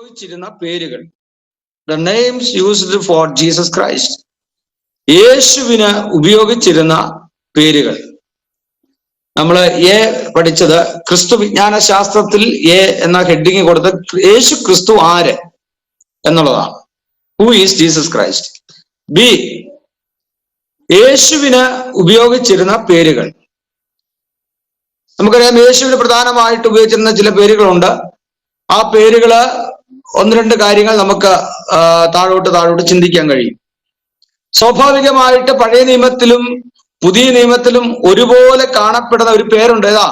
ഉപയോഗിച്ചിരുന്ന പേരുകൾ. The names used for Jesus Christ. യേശുവിന് ഉപയോഗിച്ചിരുന്ന പേരുകൾ. നമ്മൾ പഠിച്ചത് ക്രിസ്തു വിജ്ഞാന ശാസ്ത്രത്തിൽ എന്ന ഹെഡിങ് കൊടുത്ത് യേശു ക്രിസ്തു ആര് എന്നുള്ളതാണ്. Who is Jesus Christ? B, യേശുവിന് ഉപയോഗിച്ചിരുന്ന പേരുകൾ. നമുക്കറിയാം യേശുവിന് പ്രധാനമായിട്ട് ഉപയോഗിച്ചിരുന്ന ചില പേരുകളുണ്ട്. ആ പേരുകള് ഒന്ന് രണ്ട് കാര്യങ്ങൾ നമുക്ക് താഴോട്ട് ചിന്തിക്കാൻ കഴിയും. സ്വാഭാവികമായിട്ട് പഴയ നിയമത്തിലും പുതിയ നിയമത്തിലും ഒരുപോലെ കാണപ്പെടുന്ന ഒരു പേരുണ്ട്. ഏതാ?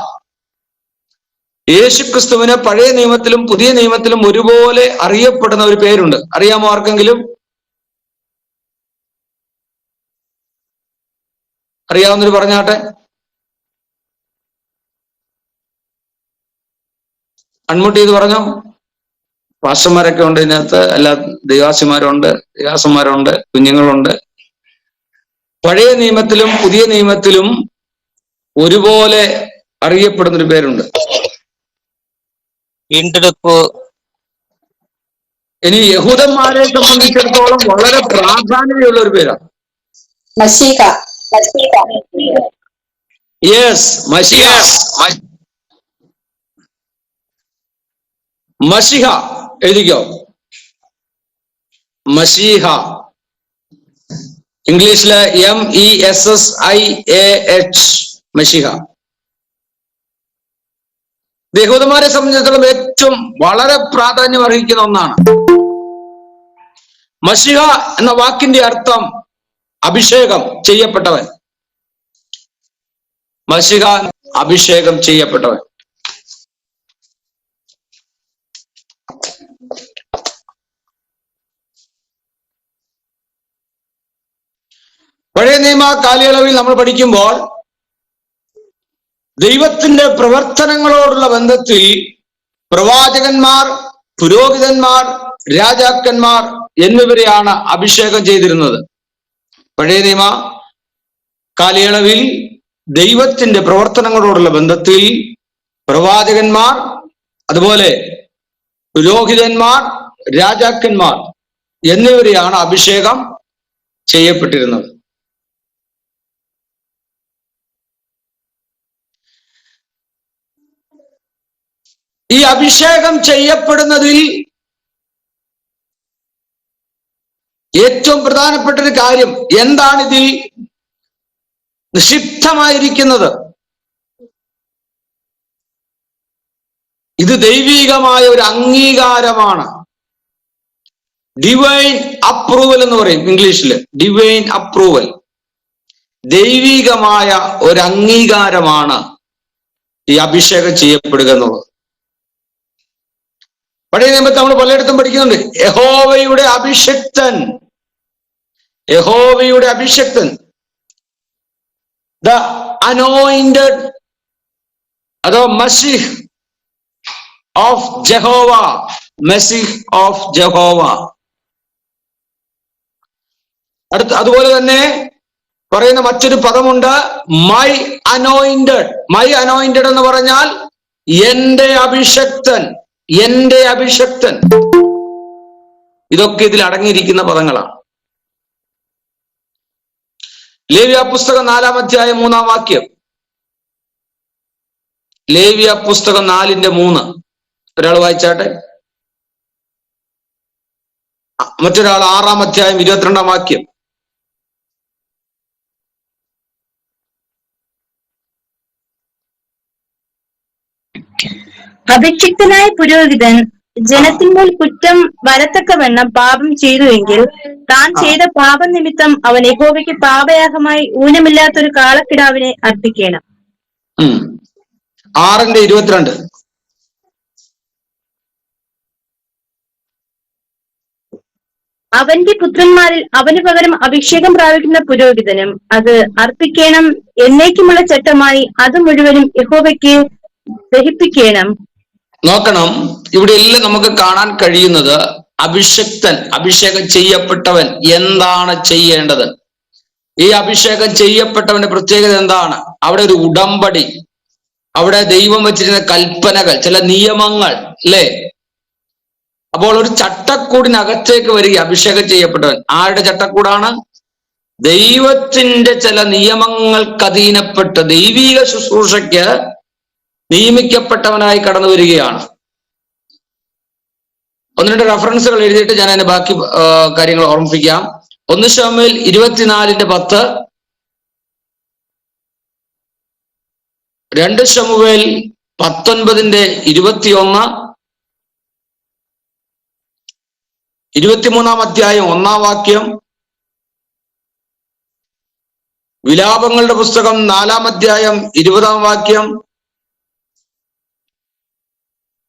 യേശു ക്രിസ്തുവിന് പഴയ നിയമത്തിലും പുതിയ നിയമത്തിലും ഒരുപോലെ അറിയപ്പെടുന്ന ഒരു പേരുണ്ട്. അറിയാമോ ആർക്കെങ്കിലും? അറിയാവുന്നൊരു പറഞ്ഞാട്ടെ. അൺമ്യൂട്ട് ചെയ്ത് പറഞ്ഞോ. പാസ്റ്റർമാരൊക്കെ ഉണ്ട് ഇതിനകത്ത്, എല്ലാ ദൈവാസിമാരുണ്ട്, കുഞ്ഞുങ്ങളുണ്ട്. പഴയ നിയമത്തിലും പുതിയ നിയമത്തിലും ഒരുപോലെ അറിയപ്പെടുന്നൊരു പേരുണ്ട്. വീണ്ടെടുപ്പ്. ഇനി യഹൂദന്മാരെ സംബന്ധിച്ചിടത്തോളം വളരെ പ്രാധാന്യമുള്ള ഒരു പേരാണ്. യെസ്, മശിഹ. എഴുതിക്കോ, മശീഹ. ഇംഗ്ലീഷില് MESSIAH, മശിഹ. യഹൂദന്മാരെ സംബന്ധിച്ചിടത്തോളം ഏറ്റവും വളരെ പ്രാധാന്യം അർഹിക്കുന്ന ഒന്നാണ്. മശിഹ എന്ന വാക്കിന്റെ അർത്ഥം അഭിഷേകം ചെയ്യപ്പെട്ടവൻ. മശിഹ അഭിഷേകം ചെയ്യപ്പെട്ടവൻ. പഴയ നിയമ കാലയളവിൽ നമ്മൾ പഠിക്കുമ്പോൾ ദൈവത്തിന്റെ പ്രവർത്തനങ്ങളോടുള്ള ബന്ധത്തിൽ പ്രവാചകന്മാർ, പുരോഹിതന്മാർ, രാജാക്കന്മാർ എന്നിവരെയാണ് അഭിഷേകം ചെയ്തിരുന്നത്. പഴയ നിയമ കാലയളവിൽ ദൈവത്തിന്റെ പ്രവർത്തനങ്ങളോടുള്ള ബന്ധത്തിൽ പ്രവാചകന്മാർ, അതുപോലെ പുരോഹിതന്മാർ, രാജാക്കന്മാർ എന്നിവരെയാണ് അഭിഷേകം ചെയ്യപ്പെട്ടിരുന്നത്. ഈ അഭിഷേകം ചെയ്യപ്പെടുന്നതിൽ ഏറ്റവും പ്രധാനപ്പെട്ട ഒരു കാര്യം എന്താണിതിൽ നിക്ഷിപ്തമായിരിക്കുന്നത്? ഇത് ദൈവികമായ ഒരു അംഗീകാരമാണ്. ഡിവൈൻ അപ്രൂവൽ എന്ന് പറയും ഇംഗ്ലീഷില്. ഡിവൈൻ അപ്രൂവൽ, ദൈവികമായ ഒരു അംഗീകാരമാണ് ഈ അഭിഷേകം ചെയ്യപ്പെടുക എന്നുള്ളത്. പഴയ നിയമത്തിൽ നമ്മൾ പലയിടത്തും പഠിക്കുന്നുണ്ട്. യഹോവയുടെ അഭിഷക്തൻ, യഹോവയുടെ അഭിഷക്തൻ, ദ അനോയിന്റഡ്, അതോ മസീഹ് ഓഫ് ജഹോവ, മസീഹ് ഓഫ് ജഹോവ. അതുപോലെ തന്നെ പറയുന്ന മറ്റൊരു പദമുണ്ട്, മൈ അനോയിന്റഡ്. മൈ അനോയിന്റഡ് എന്ന് പറഞ്ഞാൽ എന്റെ അഭിഷക്തൻ, എന്റെ അഭിഷക്തൻ. ഇതൊക്കെ ഇതിൽ അടങ്ങിയിരിക്കുന്ന പദങ്ങളാണ്. ലേവ്യ പുസ്തകം 4-ാം അധ്യായം 3-ാം വാക്യം. ലേവ്യ പുസ്തകം 4-3. ഒരാൾ വായിച്ചാട്ടെ. മറ്റൊരാൾ 6-ാം അധ്യായം 22-ാം വാക്യം. അഭിഷിക്തനായ പുരോഹിതൻ ജനത്തിന്മേൽ കുറ്റം വരത്തക്കവണ്ണം പാപം ചെയ്തുവെങ്കിൽ താൻ ചെയ്ത പാപനിമിത്തം അവൻ യഹോവയ്ക്ക് പാപയാഗമായി ഊനമില്ലാത്തൊരു കാളക്കിടാവിനെ അർപ്പിക്കണം. 6:22. അവന്റെ പുത്രന്മാരിൽ അവന് പകരം അഭിഷേകം പ്രാപിക്കുന്ന പുരോഹിതനും അത് അർപ്പിക്കണം. എന്നേക്കുമുള്ള ചട്ടമായി അത് മുഴുവനും യഹോവയ്ക്ക് ദഹിപ്പിക്കണം. നോക്കണം, ഇവിടെ എല്ലാം നമുക്ക് കാണാൻ കഴിയുന്നത് അഭിഷക്തൻ, അഭിഷേകം ചെയ്യപ്പെട്ടവൻ എന്താണ് ചെയ്യേണ്ടത്. ഈ അഭിഷേകം ചെയ്യപ്പെട്ടവന്റെ പ്രത്യേകത എന്താണ്? അവിടെ ഒരു ഉടമ്പടി, അവിടെ ദൈവം വെച്ചിരുന്ന കൽപ്പനകൾ, ചില നിയമങ്ങൾ, അല്ലേ? അപ്പോൾ ഒരു ചട്ടക്കൂടിനകത്തേക്ക് വരിക അഭിഷേകം ചെയ്യപ്പെട്ടവൻ. ആരുടെ ചട്ടക്കൂടാണ്? ദൈവത്തിന്റെ ചില നിയമങ്ങൾക്ക് അധീനപ്പെട്ട് ദൈവീക ശുശ്രൂഷയ്ക്ക് നിയമിക്കപ്പെട്ടവനായി കടന്നു വരികയാണ്. ഒന്ന് രണ്ട് റെഫറൻസുകൾ എഴുതിയിട്ട് ഞാൻ അതിന്റെ ബാക്കി കാര്യങ്ങൾ ഓർമ്മിപ്പിക്കാം. 1 ശമൂവേൽ 24:10, 2 ശമൂവേൽ 19:21, 23-ാം അധ്യായം 1-ാം വാക്യം, വിലാപങ്ങളുടെ പുസ്തകം 4-ാം അധ്യായം 20-ാം വാക്യം,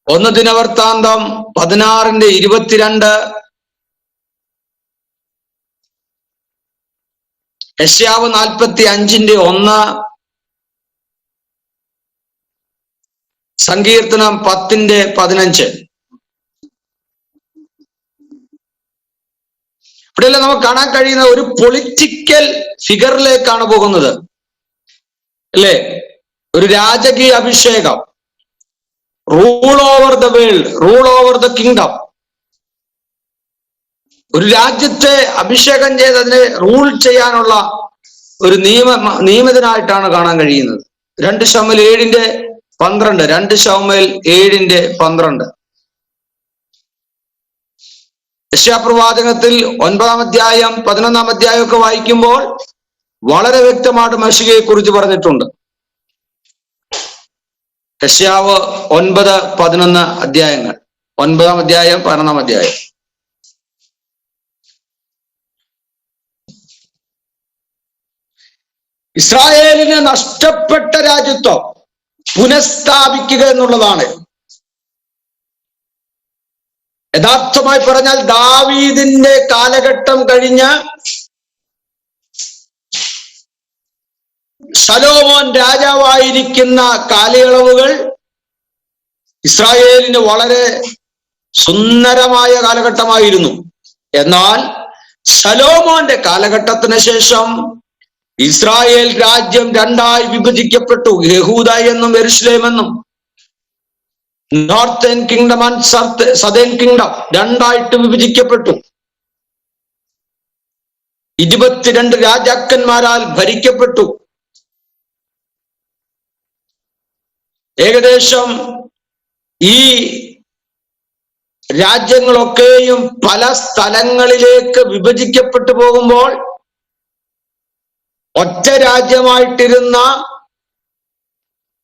1 ദിനവൃത്താന്തം 16:22, യെശയ്യാവ് 45:1, സങ്കീർത്തനം 10:15. ഇവിടെയെല്ലാം നമുക്ക് കാണാൻ കഴിയുന്ന ഒരു പൊളിറ്റിക്കൽ ഫിഗറിലേക്കാണ് പോകുന്നത്, അല്ലേ? ഒരു രാജകീയ അഭിഷേകം, rule over the world, rule over the kingdom. ഒരു രാജ്യത്തെ അഭിഷേകം ചെയ്ത് അതിനെ റൂൾ ചെയ്യാനുള്ള ഒരു നിയമിതനായിട്ടാണ് കാണാൻ കഴിയുന്നത്. 2 ശമൂവേൽ 7:12, 2 ശമൂവേൽ 7:12. യെശയ്യാപ്രവാചകത്തിൽ 9-ാം അധ്യായം 11-ാം അധ്യായം ഒക്കെ വായിക്കുമ്പോൾ വളരെ വ്യക്തമായിട്ട് മശിഹയെ കുറിച്ച് പറഞ്ഞിട്ടുണ്ട്. യെശയ്യാവ് 9, 11 അധ്യായങ്ങൾ, 9-ാം അധ്യായം 11-ാം അധ്യായം. ഇസ്രായേലിന് നഷ്ടപ്പെട്ട രാജ്യത്വം പുനഃസ്ഥാപിക്കുക എന്നുള്ളതാണ്. യഥാർത്ഥമായി പറഞ്ഞാൽ ദാവീദിന്റെ കാലഘട്ടം കഴിഞ്ഞ് ശലോമോൻ രാജാവായിരിക്കുന്ന കാലയളവുകൾ ഇസ്രായേലിന് വളരെ സുന്ദരമായ കാലഘട്ടമായിരുന്നു. എന്നാൽ ശലോമോന്റെ കാലഘട്ടത്തിന് ശേഷം ഇസ്രായേൽ രാജ്യം 2ആയി വിഭജിക്കപ്പെട്ടു. യഹൂദ എന്നും യെരുശലേം എന്നും, northern kingdom and southern kingdom 2ആയിട്ട് വിഭജിക്കപ്പെട്ടു. 22 രാജാക്കന്മാരാൽ ഭരിക്കപ്പെട്ടു. ഏകദേശം ഈ രാജ്യങ്ങളൊക്കെയും പല സ്ഥലങ്ങളിലേക്ക് വിഭജിക്കപ്പെട്ടു പോകുമ്പോൾ ഒറ്റ രാജ്യമായിട്ടിരുന്ന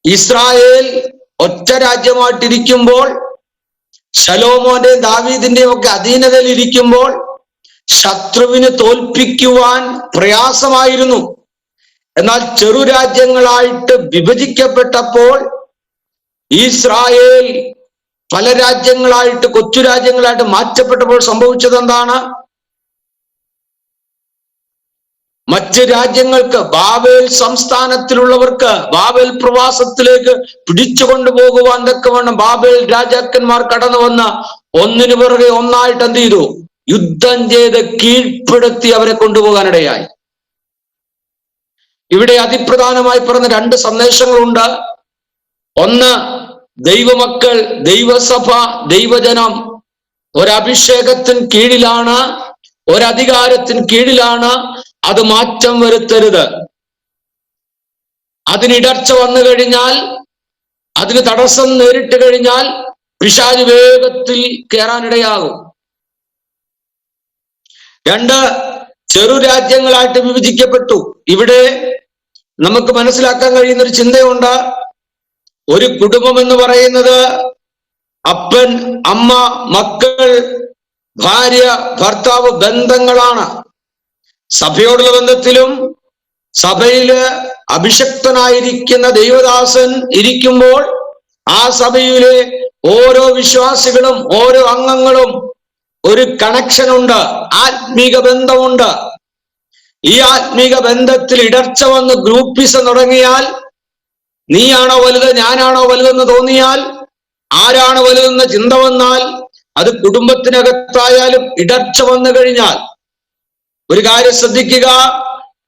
ഇസ്രായേൽ ഒറ്റ രാജ്യമായിട്ടിരിക്കുമ്പോൾ, ശലോമോന്റെയും ദാവീദിന്റെയും ഒക്കെ അധീനതയിൽ ഇരിക്കുമ്പോൾ ശത്രുവിന് തോൽപ്പിക്കുവാൻ പ്രയാസമായിരുന്നു. എന്നാൽ ചെറു രാജ്യങ്ങളായിട്ട് വിഭജിക്കപ്പെട്ടപ്പോൾ ഇസ്രായേൽ പല രാജ്യങ്ങളായിട്ട്, കൊച്ചു രാജ്യങ്ങളായിട്ട് മാറ്റപ്പെട്ടപ്പോൾ സംഭവിച്ചത് എന്താണ്? മറ്റ് രാജ്യങ്ങൾക്ക്, ബാബേൽ സംസ്ഥാനത്തിലുള്ളവർക്ക് ബാബേൽ പ്രവാസത്തിലേക്ക് പിടിച്ചു കൊണ്ടുപോകുവാൻ തക്കവണ്ണം ബാബേൽ രാജാക്കന്മാർ കടന്നു വന്ന് ഒന്നിനു പിറകെ ഒന്നായിട്ട് എന്ത് ചെയ്തു? യുദ്ധം ചെയ്ത് കീഴ്പ്പെടുത്തി അവരെ കൊണ്ടുപോകാനിടയായി. ഇവിടെ അതിപ്രധാനമായി പറഞ്ഞ 2 സന്ദേശങ്ങളുണ്ട്. ഒന്ന്, ദൈവമക്കൾ, ദൈവസഭ, ദൈവജനം ഒരഭിഷേകത്തിന് കീഴിലാണ്, ഒരധികാരത്തിന് കീഴിലാണ്. അത് മാറ്റം വരുത്തരുത്. അതിനിടർച്ച വന്നു കഴിഞ്ഞാൽ, അതിന് തടസ്സം നേരിട്ട് കഴിഞ്ഞാൽ പിശാച് വേഗത്തിൽ കയറാനിടയാകും. 2, ചെറു രാജ്യങ്ങളായിട്ട് വിഭജിക്കപ്പെട്ടു. ഇവിടെ നമുക്ക് മനസ്സിലാക്കാൻ കഴിയുന്ന ഒരു ചിന്തയുണ്ട്. ഒരു കുടുംബം എന്ന് പറയുന്നത് അപ്പൻ, അമ്മ, മക്കൾ, ഭാര്യ, ഭർത്താവ് ബന്ധങ്ങളാണ്. സഭയോടുള്ള ബന്ധത്തിലും സഭയില് അഭിഷക്തനായിരിക്കുന്ന ദൈവദാസൻ ഇരിക്കുമ്പോൾ ആ സഭയിലെ ഓരോ വിശ്വാസികളും ഓരോ അംഗങ്ങളും ഒരു കണക്ഷൻ ഉണ്ട്, ആത്മീക ബന്ധമുണ്ട്. ഈ ആത്മീക ബന്ധത്തിൽ ഇടർച്ച വന്ന് ഗ്രൂപ്പിസം തുടങ്ങിയാൽ, നീയാണോ വലുത് ഞാനാണോ വലുതെന്ന് തോന്നിയാൽ, ആരാണ് വലുതെന്ന ചിന്ത വന്നാൽ, അത് കുടുംബത്തിനകത്തായാലും ഇടർച്ച വന്നു കഴിഞ്ഞാൽ ഒരു കാര്യം ശ്രദ്ധിക്കുക,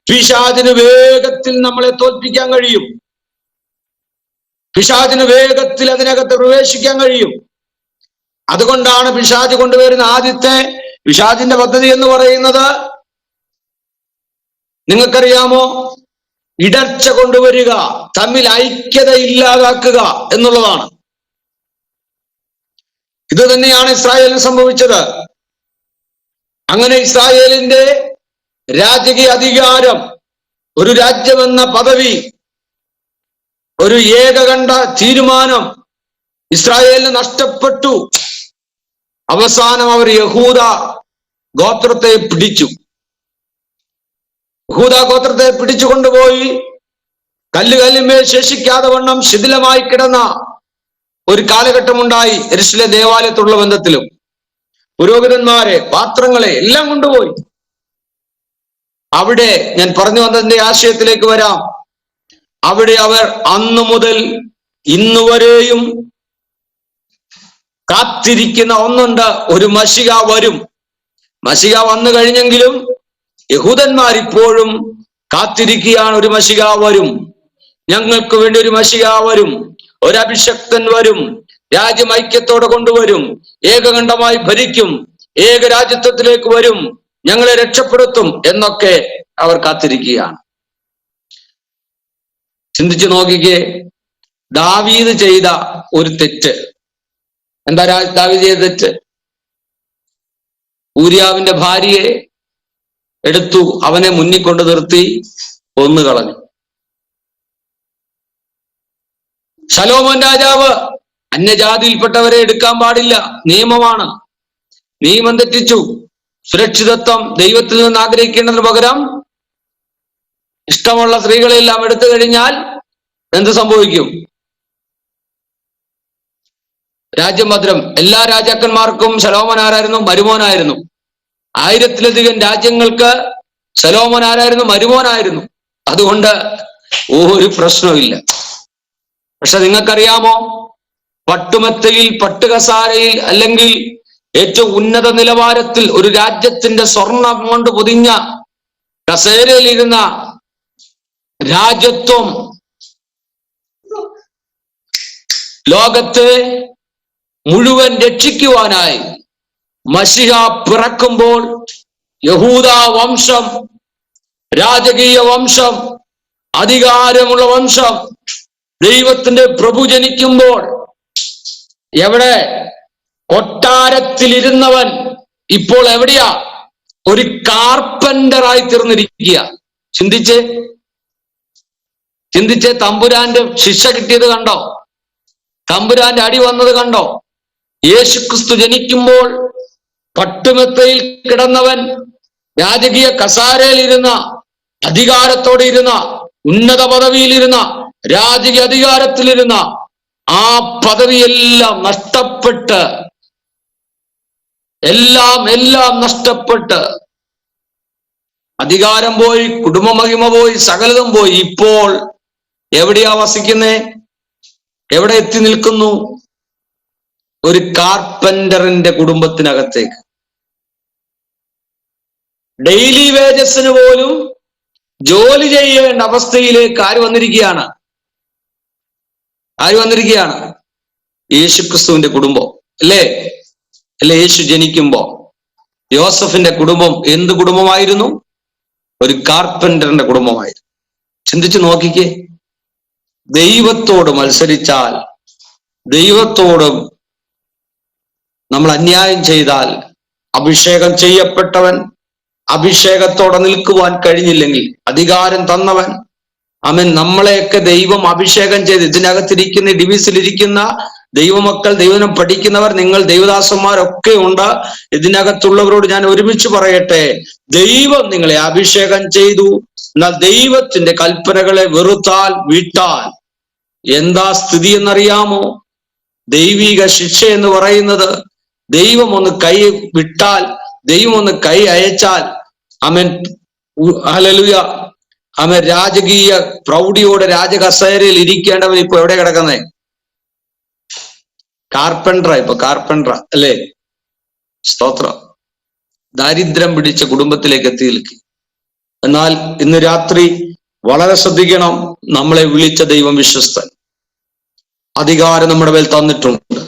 പിശാചിന് വേഗത്തിൽ നമ്മളെ തോൽപ്പിക്കാൻ കഴിയും. പിശാചിന് വേഗത്തിൽ അതിനകത്ത് പ്രവേശിക്കാൻ കഴിയും. അതുകൊണ്ടാണ് പിശാച് കൊണ്ടുവരുന്ന ആദ്യത്തെ പിശാചിന്റെ പദ്ധതി എന്ന് പറയുന്നത്, നിങ്ങൾക്കറിയാമോ, ഇടർച്ച കൊണ്ടുവരിക, തമ്മിൽ ഐക്യത ഇല്ലാതാക്കുക എന്നുള്ളതാണ്. ഇത് തന്നെയാണ് ഇസ്രായേലിന് സംഭവിച്ചത്. അങ്ങനെ ഇസ്രായേലിന്റെ രാജകീയ അധികാരം, ഒരു രാജ്യമെന്ന പദവി, ഒരു ഏകകണ്ഠ തീരുമാനം ഇസ്രായേലിന് നഷ്ടപ്പെട്ടു. അവസാനം അവർ യഹൂദ ഗോത്രത്തെ പിടിച്ചു. യഹൂദ ഗോത്രത്തെ പിടിച്ചു കൊണ്ടുപോയി കല്ലുകല്ലിന്മേൽ ശേഷിക്കാതെ വണ്ണം ശിഥിലമായി കിടന്ന ഒരു കാലഘട്ടമുണ്ടായി. യെരൂശലേം ദേവാലയത്തുള്ള ബന്ധത്തിലും പുരോഹിതന്മാരെ, പാത്രങ്ങളെ എല്ലാം കൊണ്ടുപോയി. അവിടെ ഞാൻ പറഞ്ഞു വന്നതിന്റെ ആശയത്തിലേക്ക് വരാം. അവിടെ അവർ അന്നു മുതൽ ഇന്നുവരെയും കാത്തിരിക്കുന്ന ഒന്നുണ്ട്, ഒരു മശിഹ വരും. മശിഹ വന്നു കഴിഞ്ഞെങ്കിലും യഹൂദന്മാർ ഇപ്പോഴും കാത്തിരിക്കുകയാണ്. ഒരു മശിഹ വരും, ഞങ്ങൾക്ക് വേണ്ടി ഒരു മശിഹ വരും, ഒരു അഭിഷക്തൻ വരും, രാജ്യം ഐക്യത്തോടെ കൊണ്ടുവരും, ഏകകണ്ഠമായി ഭരിക്കും, ഏകരാജ്യത്വത്തിലേക്ക് വരും, ഞങ്ങളെ രക്ഷപ്പെടുത്തും എന്നൊക്കെ അവർ കാത്തിരിക്കുകയാണ്. ചിന്തിച്ചു നോക്കിക്കേ, ദാവീദ് ചെയ്ത ഒരു തെറ്റ് എന്താ? ദാവീദ് ചെയ്ത തെറ്റ്, ഊരിയാവിന്റെ ഭാര്യയെ എടുത്തു, അവനെ മുന്നിൽ കൊണ്ട് നിർത്തി കൊന്നുകളഞ്ഞു. ശലോമോൻ രാജാവ് അന്യജാതിയിൽപ്പെട്ടവരെ എടുക്കാൻ പാടില്ല, നിയമമാണ്, നിയമം തെറ്റിച്ചു. സുരക്ഷിതത്വം ദൈവത്തിൽ നിന്ന് ആഗ്രഹിക്കേണ്ടതിന് പകരം ഇഷ്ടമുള്ള സ്ത്രീകളെല്ലാം എടുത്തു കഴിഞ്ഞാൽ എന്ത് സംഭവിക്കും? രാജ്യഭദ്രം. എല്ലാ രാജാക്കന്മാർക്കും ശലോമോൻ ആരായിരുന്നു? മരുമോനായിരുന്നു. 1000-ലധികം രാജ്യങ്ങൾക്ക് ശലോമോൻ ആരായിരുന്നു? മരുമോനായിരുന്നു. അതുകൊണ്ട് ഒരു പ്രശ്നമില്ല. പക്ഷെ നിങ്ങൾക്കറിയാമോ, പട്ടുമെത്തയിൽ, പട്ടുകസാരയിൽ, അല്ലെങ്കിൽ ഏറ്റവും ഉന്നത നിലവാരത്തിൽ ഒരു രാജ്യത്തിന്റെ സ്വർണം കൊണ്ട് പൊതിഞ്ഞ കസേരയിലിരുന്ന രാജ്യത്വം ലോകത്തെ മുഴുവൻ രക്ഷിക്കുവാനായി മശിഹ പിറക്കുമ്പോൾ, യഹൂദ വംശം, രാജകീയ വംശം, അധികാരമുള്ള വംശം, ദൈവത്തിന്റെ പ്രഭു ജനിക്കുമ്പോൾ, എവിടെ? കൊട്ടാരത്തിലിരുന്നവൻ ഇപ്പോൾ എവിടെയാ? ഒരു കാർപ്പന്ററായി തീർന്നിരിക്കുക. ചിന്തിച്ചേ, തമ്പുരാന്റെ ശിക്ഷ കിട്ടിയത് കണ്ടോ? തമ്പുരാന്റെ അടി വന്നത് കണ്ടോ? യേശുക്രിസ്തു ജനിക്കുമ്പോൾ പട്ടുമെത്തയിൽ കിടന്നവൻ, രാജകീയ കസാരയിലിരുന്ന, അധികാരത്തോടെ ഇരുന്ന, ഉന്നത പദവിയിലിരുന്ന, രാജകീയ അധികാരത്തിലിരുന്ന, ആ പദവിയെല്ലാം നഷ്ടപ്പെട്ട്, എല്ലാം നഷ്ടപ്പെട്ട്, അധികാരം പോയി, കുടുംബമഹിമ പോയി, സകലതും പോയി. ഇപ്പോൾ എവിടെയാ വസിക്കുന്നേ? എവിടെ എത്തി നിൽക്കുന്നു? ഒരു കാർപ്പന്ററിന്റെ കുടുംബത്തിനകത്തേക്ക്. ഡെയിലി വേജസിന് പോലും ജോലി ചെയ്യേണ്ട അവസ്ഥയിലേക്ക് ആര് വന്നിരിക്കുകയാണ്? യേശുക്രിസ്തുവിന്റെ കുടുംബം അല്ലേ? യേശു ജനിക്കുമ്പോ യോസഫിന്റെ കുടുംബം എന്ത് കുടുംബമായിരുന്നു? ഒരു കാർപ്പന്ററിന്റെ കുടുംബമായിരുന്നു. ചിന്തിച്ചു നോക്കിക്കേ, ദൈവത്തോട് മത്സരിച്ചാൽ, ദൈവത്തോടും നമ്മൾ അന്യായം ചെയ്താൽ, അഭിഷേകം ചെയ്യപ്പെട്ടവൻ അഭിഷേകത്തോടെ നിൽക്കുവാൻ കഴിഞ്ഞില്ലെങ്കിൽ, അധികാരം തന്നവൻ, അവൻ നമ്മളെയൊക്കെ ദൈവം അഭിഷേകം ചെയ്ത്, ഇതിനകത്തിരിക്കുന്ന ഡിവിസിലിരിക്കുന്ന ദൈവമക്കൾ, ദൈവം പഠിക്കുന്നവർ, നിങ്ങൾ ദൈവദാസന്മാരൊക്കെ ഉണ്ട്. ഇതിനകത്തുള്ളവരോട് ഞാൻ ഒരുമിച്ച് പറയട്ടെ, ദൈവം നിങ്ങളെ അഭിഷേകം ചെയ്തു. എന്നാൽ ദൈവത്തിന്റെ കൽപ്പനകളെ വെറുത്താൽ, വിട്ടാൽ എന്താ സ്ഥിതി എന്നറിയാമോ? ദൈവിക ശിക്ഷ എന്ന് പറയുന്നത്, ദൈവം ഒന്ന് കൈ വിട്ടാൽ, ദൈവം ഒന്ന് കൈ അയച്ചാൽ, അവൻ ഹല്ലേലൂയ, അവൻ രാജകീയ പ്രൗഢിയോടെ രാജകസേരയിൽ ഇരിക്കേണ്ടവൻ ഇപ്പൊ എവിടെ കിടക്കുന്നേ? കാർപ്പൻട്ര അല്ലേ? സ്തോത്രം. ദാരിദ്ര്യം പിടിച്ച കുടുംബത്തിലേക്ക് എത്തി നിൽക്കി. എന്നാൽ ഇന്ന് രാത്രി വളരെ ശ്രദ്ധിക്കണം, നമ്മളെ വിളിച്ച ദൈവം വിശ്വസ്തൻ. അധികാരം നമ്മുടെ മേൽ തന്നിട്ടുണ്ട്.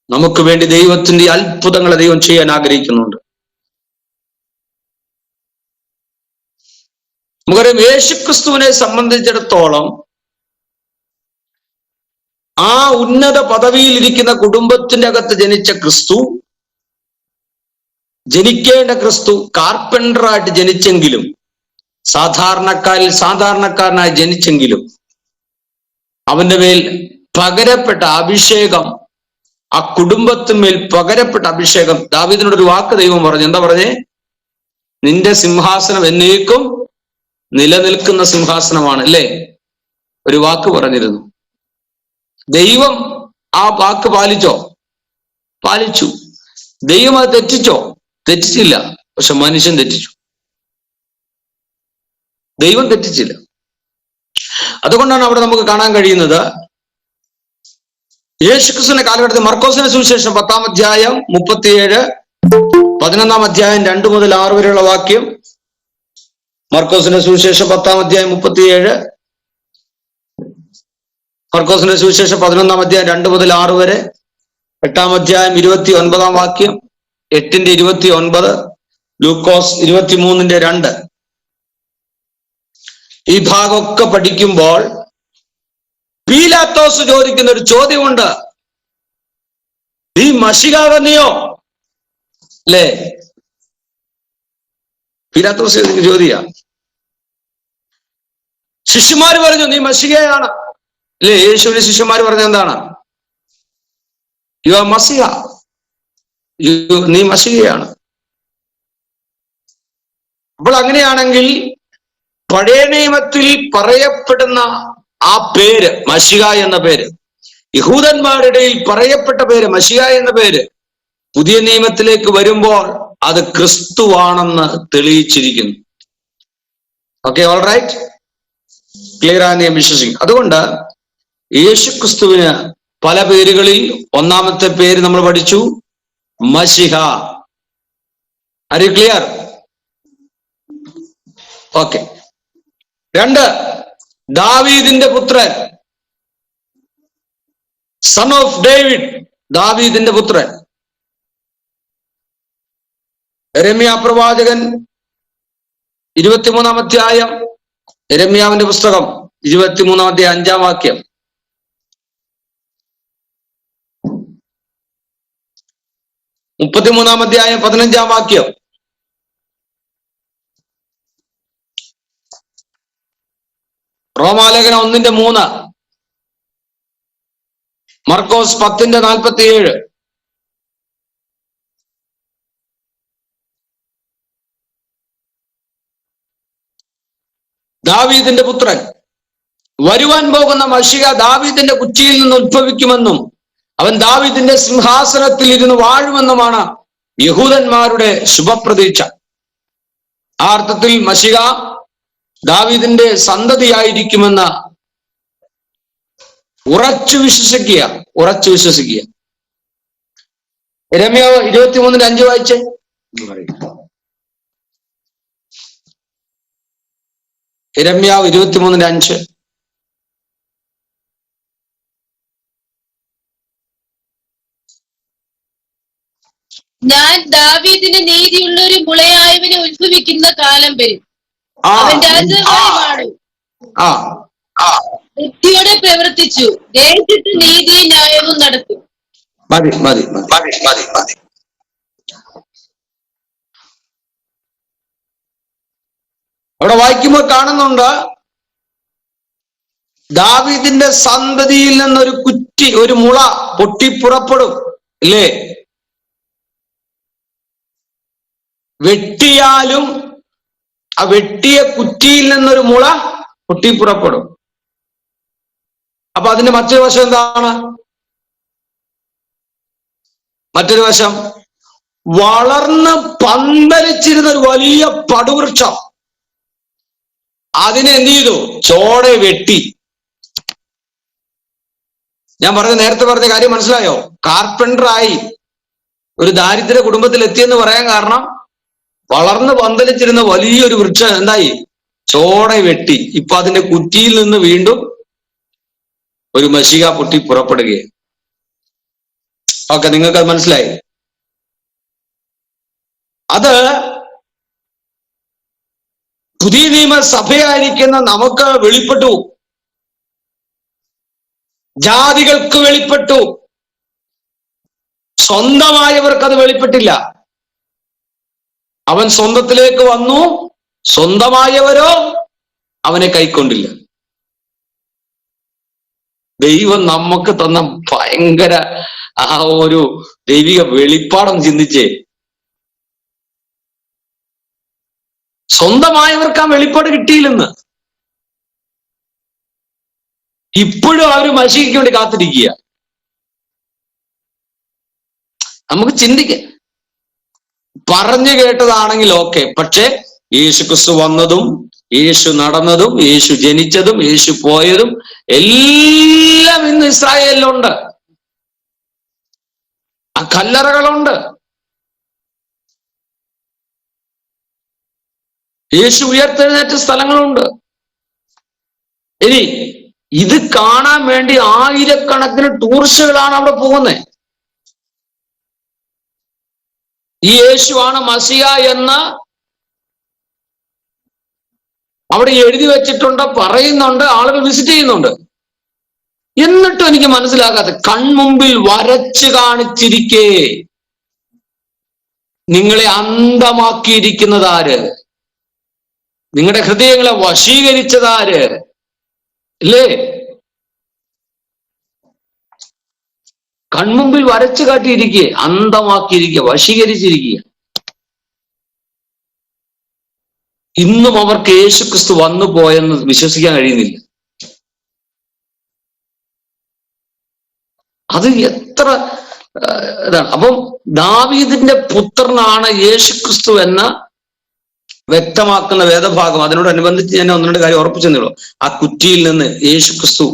നമുക്ക് വേണ്ടി ദൈവത്തിന്റെ അത്ഭുതങ്ങളെ ദൈവം ചെയ്യാൻ ആഗ്രഹിക്കുന്നുണ്ട്. നമുക്കറിയാം, യേശുക്രിസ്തുവിനെ സംബന്ധിച്ചിടത്തോളം ആ ഉന്നത പദവിയിൽ ഇരിക്കുന്ന കുടുംബത്തിന്റെ അകത്ത് ജനിച്ച ക്രിസ്തു, ജനിക്കേണ്ട ക്രിസ്തു കാർപ്പൻഡറായിട്ട് ജനിച്ചെങ്കിലും, സാധാരണക്കാരിൽ സാധാരണക്കാരനായി ജനിച്ചെങ്കിലും, അവന്റെ മേൽ പകരപ്പെട്ട അഭിഷേകം, ആ കുടുംബത്തിന്മേൽ പകരപ്പെട്ട അഭിഷേകം, ദാവീദിനോടൊരു വാക്ക് ദൈവം പറഞ്ഞു. എന്താ പറഞ്ഞേ? നിന്റെ സിംഹാസനം എന്നേക്കും നിലനിൽക്കുന്ന സിംഹാസനമാണ്, അല്ലേ? ഒരു വാക്ക് പറഞ്ഞിരുന്നു. ദൈവം ആ വാക്ക് പാലിച്ചോ? പാലിച്ചു. ദൈവം അത് തെറ്റിച്ചോ? തെറ്റിച്ചില്ല. പക്ഷെ മനുഷ്യൻ തെറ്റിച്ചു. ദൈവം തെറ്റിച്ചില്ല. അതുകൊണ്ടാണ് അവിടെ നമുക്ക് കാണാൻ കഴിയുന്നത്, യേശുക്രിസ്തുവിന്റെ കാലഘട്ടത്തിൽ മർക്കോസിന്റെ സുവിശേഷം 10-ാം അധ്യായം 37, 11-ാം അധ്യായം 2 മുതൽ 6 വരെയുള്ള വാക്യം. മർക്കോസിന്റെ സുവിശേഷം 10-ാം അധ്യായം 37, മർക്കോസിന്റെ സുവിശേഷം 11-ാം അധ്യായം 2 മുതൽ 6 വരെ, 8-ാം അധ്യായം 29-ാം വാക്യം, 8-ന്റെ-29, ലൂക്കോസ് 23-2. ഈ ഭാഗമൊക്കെ പഠിക്കുമ്പോൾ പീലാത്തോസ് ചോദിക്കുന്ന ഒരു ചോദ്യമുണ്ട്. നീ മശിഹ തന്നെയോ? അല്ലേ? പീലാത്തോസ് ചോദ്യ. ശിഷ്യന്മാര് പറഞ്ഞു നീ മശിഹയാണ്, അല്ലേ? യേശുവിന്റെ ശിഷ്യന്മാര് പറഞ്ഞ എന്താണ്? യു ആർ മസിഹ, നീ മശിഹയാണ്. അപ്പോൾ അങ്ങനെയാണെങ്കിൽ പഴയ നിയമത്തിൽ പറയപ്പെടുന്ന ആ പേര് മശിഹ എന്ന പേര്, യഹൂദന്മാരുടെ ഇടയിൽ പറയപ്പെട്ട പേര് മശിഹ എന്ന പേര്, പുതിയ നിയമത്തിലേക്ക് വരുമ്പോൾ അത് ക്രിസ്തുവാണെന്ന് തെളിയിച്ചിരിക്കുന്നു. ഓക്കെ, ഓൾ റൈറ്റ്, ക്ലിയർ ആണെന്ന് ഞാൻ വിശ്വസിക്കും. അതുകൊണ്ട് യേശു ക്രിസ്തുവിന് പല പേരുകളിൽ ഒന്നാമത്തെ പേര് നമ്മൾ പഠിച്ചു, മശിഹ. Are you clear? ഓക്കെ. 2, ദാവീദിന്റെ പുത്രൻ, സൺ ഓഫ് ഡേവിഡ്, ദാവീദിന്റെ പുത്രൻ. യെരമ്യാ പ്രവാചകൻ 23-ാം അധ്യായം, യെരമ്യാവിന്റെ പുസ്തകം 23-ാം അധ്യായം 5-ാം വാക്യം. മുപ്പത്തിമൂന്നാം അധ്യായം 15-ാം വാക്യം. റോമാലേഖനം 1-3, മർക്കോസ് 10-47. ദാവീദിന്റെ പുത്രൻ, വരുവാൻ പോകുന്ന മശിഹ ദാവീദിന്റെ കുറ്റിയിൽ നിന്ന് ഉത്ഭവിക്കുമെന്നും അവൻ ദാവീദിന്റെ സിംഹാസനത്തിൽ ഇരുന്ന് വാഴുമെന്നുമാണ് യഹൂദന്മാരുടെ ശുഭപ്രതീക്ഷ. ആ അർത്ഥത്തിൽ മശിഹ ദാവീദിന്റെ സന്തതിയായിരിക്കുമെന്ന് ഉറച്ചു വിശ്വസിക്കുക. യെരമ്യാവ് 23-5 വായിച്ചേ. യെരമ്യാവ് 23-5. ഞാൻ ദാവീദിന് നീതിയുള്ള ഒരു മുളയായവനെ ഉത്ഭവിക്കുന്ന കാലം വരും. അവൻ രാജാവായി വാഴും. ബുദ്ധിയോടെ പ്രവർത്തിച്ചു ദേശത്ത് നീതിയും ന്യായവും നടത്തും. മതി. അവിടെ വായിക്കുമ്പോൾ കാണുന്നുണ്ട്, ദാവീദിന്റെ സന്തതിയിൽ നിന്നൊരു കുറ്റി, ഒരു മുള പൊട്ടിപ്പുറപ്പെടും, ഇല്ലേ? വെട്ടിയാലും ആ വെട്ടിയ കുറ്റിയിൽ നിന്നൊരു മുള പൊട്ടിപ്പുറപ്പെടും. അപ്പൊ അതിന്റെ മറ്റൊരു വശം എന്താണ്? മറ്റൊരു വശം വളർന്ന് പന്തലിച്ചിരുന്ന ഒരു വലിയ പടുവൃക്ഷം, അതിനെ എന്ത് ചെയ്തു? ചോടെ വെട്ടി. ഞാൻ നേരത്തെ പറഞ്ഞ കാര്യം മനസ്സിലായോ? കാർപ്പൻഡറായി ഒരു ദാരിദ്ര്യ കുടുംബത്തിൽ എത്തിയെന്ന് പറയാൻ കാരണം, വളർന്ന് പന്തലിച്ചിരുന്ന വലിയൊരു വൃക്ഷം എന്തായി? ചോടെ വെട്ടി. ഇപ്പൊ അതിന്റെ കുറ്റിയിൽ നിന്ന് വീണ്ടും ഒരു മശിഹ പൊട്ടി പുറപ്പെടുകയാണ്. ഓക്കെ, നിങ്ങൾക്ക് അത് മനസ്സിലായി. അത് പുതിയ നിയമസഭയായിരിക്കുന്ന നമുക്ക് വെളിപ്പെട്ടു, ജാതികൾക്ക് വെളിപ്പെട്ടു, സ്വന്തമായവർക്ക് അത് വെളിപ്പെട്ടില്ല. അവൻ സ്വന്തത്തിലേക്ക് വന്നു, സ്വന്തമായവരോ അവനെ കൈക്കൊണ്ടില്ല. ദൈവം നമുക്ക് തന്ന ഭയങ്കര ആ ഒരു ദൈവിക വെളിപ്പാടം ചിന്തിച്ചേ. സ്വന്തമായവർക്ക് ആ വെളിപ്പാട് കിട്ടിയില്ലെന്ന്. ഇപ്പോഴും അവര് മശിക്ക് വേണ്ടി കാത്തിരിക്കുക. നമുക്ക് ചിന്തിക്കാം. പറഞ്ഞു കേട്ടതാണെങ്കിൽ ഓക്കെ, പക്ഷെ യേശുക്രിസ്തു വന്നതും യേശു നടന്നതും യേശു ജനിച്ചതും യേശു പോയതും എല്ലാം ഇന്ന് ഇസ്രായേലിലുണ്ട്. ആ കല്ലറകളുണ്ട്. യേശു ഉയർത്തെഴുന്നേറ്റ സ്ഥലങ്ങളുണ്ട്. ഇനി ഇത് കാണാൻ വേണ്ടി ആയിരക്കണക്കിന് ടൂറിസ്റ്റുകളാണ് അവിടെ പോകുന്നത്. ഈ യേശുവാണ് മസിയ എന്ന് അവിടെ എഴുതി വെച്ചിട്ടുണ്ട്, പറയുന്നുണ്ട്, ആളുകൾ വിസിറ്റ് ചെയ്യുന്നുണ്ട്. എന്നിട്ടും എനിക്ക് മനസ്സിലാകാതെ, കൺമുമ്പിൽ വരച്ച് കാണിച്ചിരിക്കേ നിങ്ങളെ അന്ധമാക്കിയിരിക്കുന്നതാര്? നിങ്ങളുടെ ഹൃദയങ്ങളെ വശീകരിച്ചതാര്? ഇല്ലേ? കൺമുമ്പിൽ വരച്ചു കാട്ടിയിരിക്കുക, അന്ധമാക്കിയിരിക്കുക, വശീകരിച്ചിരിക്കുക. ഇന്നും അവർക്ക് യേശുക്രിസ്തു വന്നു പോയെന്ന് വിശ്വസിക്കാൻ കഴിയുന്നില്ല. അത് എത്ര ഇതാണ്. അപ്പം ദാവീദിന്റെ പുത്രനാണ് യേശുക്രിസ്തു എന്ന വ്യക്തമാക്കുന്ന വേദഭാഗം. അതിനോടനുബന്ധിച്ച് ഞാൻ ഒന്ന് രണ്ട് കാര്യം ഉറപ്പിച്ചെന്നുള്ളൂ. ആ കുറ്റിയിൽ നിന്ന് യേശുക്രിസ്തു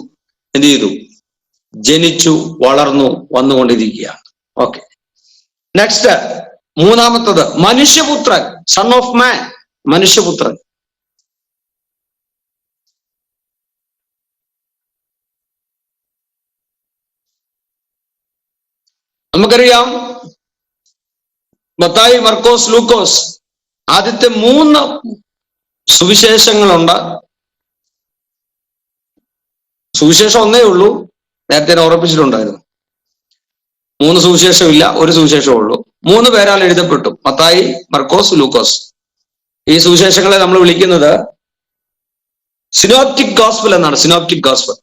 എന്ത് ചെയ്തു? ജനിച്ചു, വളർന്നു, വന്നുകൊണ്ടിരിക്കുകയാണ്. ഓക്കെ, നെക്സ്റ്റ് മൂന്നാമത്തത് മനുഷ്യപുത്രൻ, സൺ ഓഫ് മാൻ, മനുഷ്യപുത്രൻ. നമുക്കറിയാം മത്തായി, മർക്കോസ്, ലൂക്കോസ്, ആദ്യത്തെ 3 സുവിശേഷങ്ങളുണ്ട്. സുവിശേഷം ഒന്നേ ഉള്ളൂ, നേരത്തെ ഉറപ്പിച്ചിട്ടുണ്ടായിരുന്നു. 3 സുവിശേഷമില്ല, ഒരു സുവിശേഷമേ ഉള്ളൂ. 3 പേരാൽ എഴുതപ്പെട്ടു, മത്തായി, മർക്കോസ്, ലൂക്കോസ്. ഈ സുവിശേഷങ്ങളെ നമ്മൾ വിളിക്കുന്നത് സിനോപ്റ്റിക് ഗോസ്പൽ എന്നാണ്. Synoptic gospel.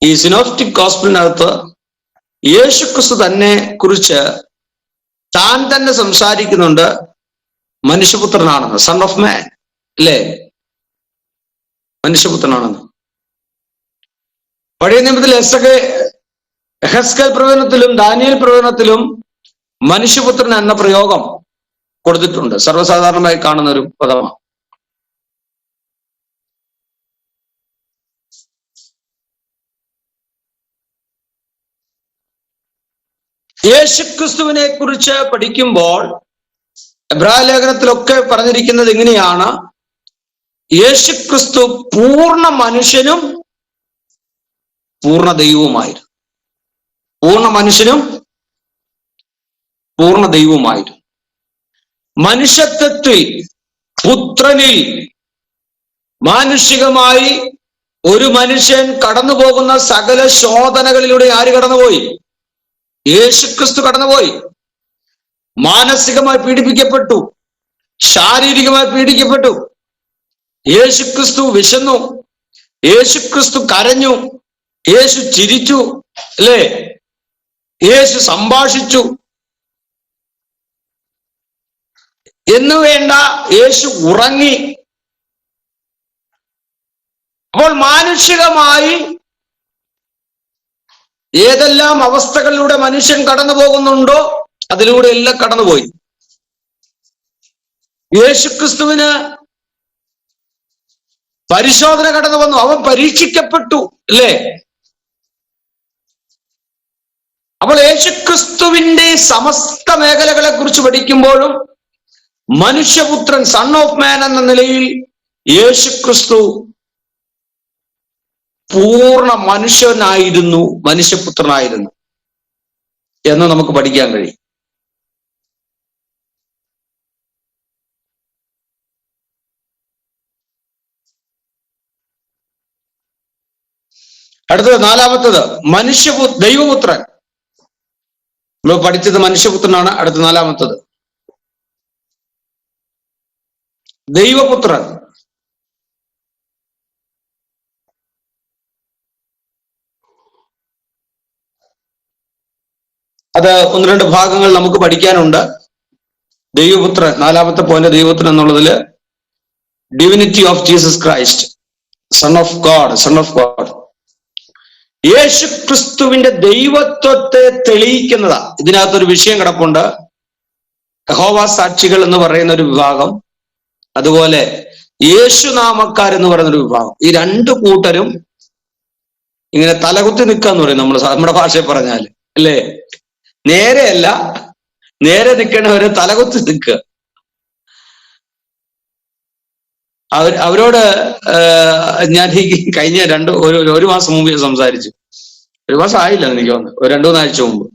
ഈ സിനോപ്റ്റിക് ഗോസ്പലിനകത്ത് യേശുക്രിസ്തു തന്നെ കുറിച്ച് താൻ തന്നെ സംസാരിക്കുന്നുണ്ട്, മനുഷ്യപുത്രനാണെന്ന്, സൺ ഓഫ് മാൻ, അല്ലേ? മനുഷ്യപുത്രനാണെന്ന്. പഴയ നിയമത്തിൽ എഹെസ്കേൽ പ്രവചനത്തിലും ദാനിയേൽ പ്രവചനത്തിലും മനുഷ്യപുത്രൻ എന്ന പ്രയോഗം കൊടുത്തിട്ടുണ്ട്. സർവ്വസാധാരണമായി കാണുന്ന ഒരു പദമാണ്. യേശുക്രിസ്തുവിനെ കുറിച്ച് പഠിക്കുമ്പോൾ എബ്രായ ലേഖനത്തിലൊക്കെ പറഞ്ഞിരിക്കുന്നത് ഇങ്ങനെയാണ്: യേശുക്രിസ്തു പൂർണ്ണ മനുഷ്യനും പൂർണ്ണ ദൈവവുമായിരുന്നു. പൂർണ്ണ മനുഷ്യനും പൂർണ്ണ ദൈവവുമായിരുന്നു. മനുഷ്യത്വത്തിൽ, പുത്രനിൽ മാനുഷികമായി ഒരു മനുഷ്യൻ കടന്നു പോകുന്ന സകല ശോധനകളിലൂടെ ആര് കടന്നുപോയി? യേശുക്രിസ്തു കടന്നുപോയി. മാനസികമായി പീഡിപ്പിക്കപ്പെട്ടു, ശാരീരികമായി പീഡിക്കപ്പെട്ടു. യേശുക്രിസ്തു വിശന്നു, യേശുക്രിസ്തു കരഞ്ഞു, യേശു ചിരിച്ചു, അല്ലേ? യേശു സംഭാഷിച്ചു എന്നു വേണ്ട, യേശു ഉറങ്ങി. അപ്പോൾ മാനുഷികമായി ഏതെല്ലാം അവസ്ഥകളിലൂടെ മനുഷ്യൻ കടന്നു പോകുന്നുണ്ടോ അതിലൂടെ എല്ലാം കടന്നുപോയി. യേശുക്രിസ്തുവിന് പരിശോധന കടന്നു വന്നു, അവൻ പരീക്ഷിക്കപ്പെട്ടു, അല്ലേ? അപ്പോൾ യേശുക്രിസ്തുവിന്റെ സമസ്ത മേഖലകളെ കുറിച്ച് പഠിക്കുമ്പോഴും മനുഷ്യപുത്രൻ, സൺ ഓഫ് മാൻ എന്ന നിലയിൽ യേശുക്രിസ്തു പൂർണ്ണ മനുഷ്യനായിരുന്നു, മനുഷ്യപുത്രനായിരുന്നു. എന്ന് നമുക്ക് പഠിക്കാൻ കഴിയും. അടുത്തത് നാലാമത്തത് ദൈവപുത്രൻ. നമ്മൾ പഠിച്ചത് മനുഷ്യപുത്രനാണ്. അടുത്ത നാലാമത്തത് ദൈവപുത്രൻ. അത് ഒന്ന് രണ്ട് ഭാഗങ്ങൾ നമുക്ക് പഠിക്കാനുണ്ട്. ദൈവപുത്രൻ, നാലാമത്തെ പോയിന്റ് ദൈവപുത്രൻ എന്നുള്ളതില് divinity of Jesus Christ, son of God. യേശു ക്രിസ്തുവിന്റെ ദൈവത്വത്തെ തെളിയിക്കുന്നതാ. ഇതിനകത്തൊരു വിഷയം കിടപ്പുണ്ട്. യഹോവ സാക്ഷികൾ എന്ന് പറയുന്ന ഒരു വിഭാഗം, അതുപോലെ യേശുനാമക്കാരെന്ന് പറയുന്ന ഒരു വിഭാഗം. ഈ രണ്ടു കൂട്ടരും ഇങ്ങനെ തലകുത്തി നിൽക്കാന്ന് പറയും നമ്മുടെ ഭാഷയിൽ പറഞ്ഞാല്, അല്ലേ? നേരെയല്ല, നേരെ നിൽക്കണവര് തലകുത്തി നിൽക്കുക. അവരോട് ഞാൻ ഈ കഴിഞ്ഞ ഒരു മാസം മുമ്പ് സംസാരിച്ചു. ഒരു മാസം ആയില്ല എനിക്ക് തോന്നുന്നു, ഒരു 2-3 ആഴ്ച മുമ്പ്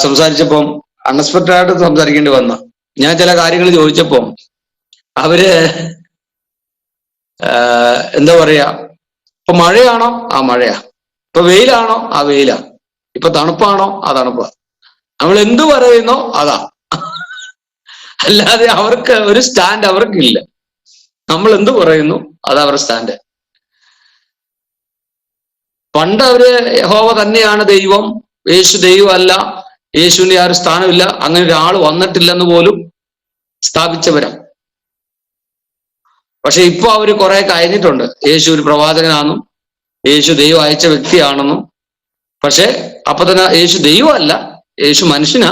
സംസാരിച്ചപ്പം അൺഎക്സ്പെക്റ്റഡ് ആയിട്ട് സംസാരിക്കേണ്ടി വന്ന. ഞാൻ ചില കാര്യങ്ങൾ ചോദിച്ചപ്പം അവര് എന്താ പറയാ, ഇപ്പൊ മഴയാണോ? ആ മഴയാ. ഇപ്പൊ വെയിലാണോ? ആ വെയിലാ. ഇപ്പൊ തണുപ്പാണോ? ആ തണുപ്പാ. നമ്മൾ എന്തു പറയുന്നോ അതാ. അല്ലാതെ അവർക്ക് ഒരു സ്റ്റാൻഡ് അവർക്കില്ല. നമ്മൾ എന്തു പറയുന്നു അതാ അവരുടെ സ്റ്റാൻഡ്. പണ്ട് അവര് യഹോവ തന്നെയാണ് ദൈവം, യേശു ദൈവമല്ല, യേശുവിന്റെ ആ ഒരു സ്ഥാനമില്ല, അങ്ങനെ ഒരാൾ വന്നിട്ടില്ലെന്ന് പോലും സ്ഥാപിച്ചവരാ. പക്ഷെ ഇപ്പൊ അവര് കുറെ കഴിഞ്ഞിട്ടുണ്ട്. യേശു ഒരു പ്രവാചകനാണെന്നും യേശു ദൈവം അയച്ച വ്യക്തിയാണെന്നും. പക്ഷെ അപ്പൊ തന്നെ യേശു ദൈവമല്ല, യേശു മനുഷ്യനാ,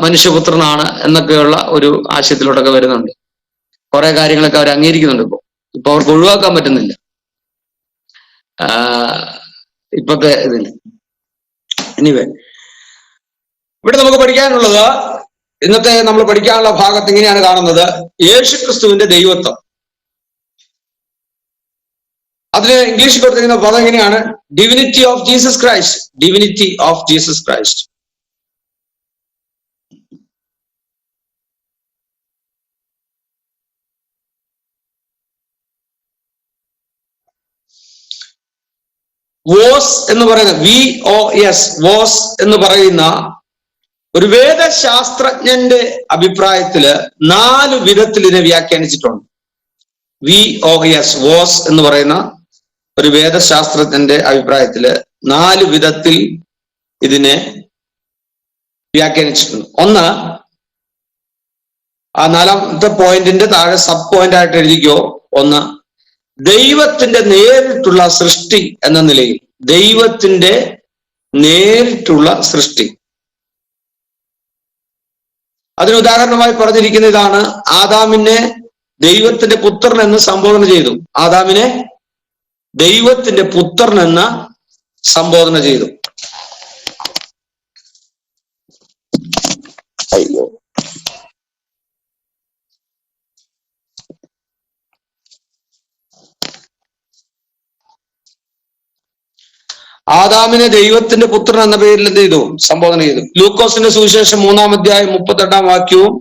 മനുഷ്യപുത്രനാണ് എന്നൊക്കെയുള്ള ഒരു ആശയത്തിലോട്ടൊക്കെ വരുന്നുണ്ട്. കുറെ കാര്യങ്ങളൊക്കെ അവർ അംഗീകരിക്കുന്നുണ്ട്. ഇപ്പൊ അവർക്ക് ഒഴിവാക്കാൻ പറ്റുന്നില്ല ഇപ്പത്തെ ഇതിൽ. എനിവേ, ഇവിടെ നമുക്ക് പഠിക്കാനുള്ളത്, ഇന്നത്തെ നമ്മൾ പഠിക്കാനുള്ള ഭാഗത്ത് ഇങ്ങനെയാണ് കാണുന്നത്: യേശു ക്രിസ്തുവിന്റെ ദൈവത്വം. അതിന് ഇംഗ്ലീഷിൽ കൊടുത്തിരിക്കുന്ന പദം എങ്ങനെയാണ്? Divinity of Jesus Christ. Divinity of Jesus Christ. വോസ് എന്ന് പറയുന്ന VOS വോസ് എന്ന് പറയുന്ന ഒരു വേദശാസ്ത്രജ്ഞന്റെ അഭിപ്രായത്തില് 4 വിധത്തിൽ ഇതിനെ വ്യാഖ്യാനിച്ചിട്ടുണ്ട്. VOS വോസ് എന്ന് പറയുന്ന ഒരു വേദശാസ്ത്രജ്ഞന്റെ അഭിപ്രായത്തില് 4 വിധത്തിൽ ഇതിനെ വ്യാഖ്യാനിച്ചിട്ടുണ്ട്. ഒന്ന്, ആ 4ാമത്തെ പോയിന്റിന്റെ താഴെ സബ് പോയിന്റ് ആയിട്ട് എഴുതിക്കോ. ഒന്ന്, ദൈവത്തിന്റെ നേരിട്ടുള്ള സൃഷ്ടി എന്ന നിലയിൽ. ദൈവത്തിന്റെ നേരിട്ടുള്ള സൃഷ്ടി. അതിന് ഉദാഹരണമായി പറഞ്ഞിരിക്കുന്ന ഇതാണ്: ആദാമിനെ ദൈവത്തിന്റെ പുത്രൻ എന്ന് സംബോധന ചെയ്തു. ആദാമിനെ ദൈവത്തിന്റെ പുത്രൻ എന്ന് സംബോധന ചെയ്തു. അയ്യോ, ആദാമിനെ ദൈവത്തിന്റെ പുത്രൻ എന്ന പേരിൽ എന്ത് ചെയ്തു? സംബോധന ചെയ്തു. ലൂക്കോസിന്റെ സുവിശേഷം 3-ാം അധ്യായം 38-ാം വാക്യവും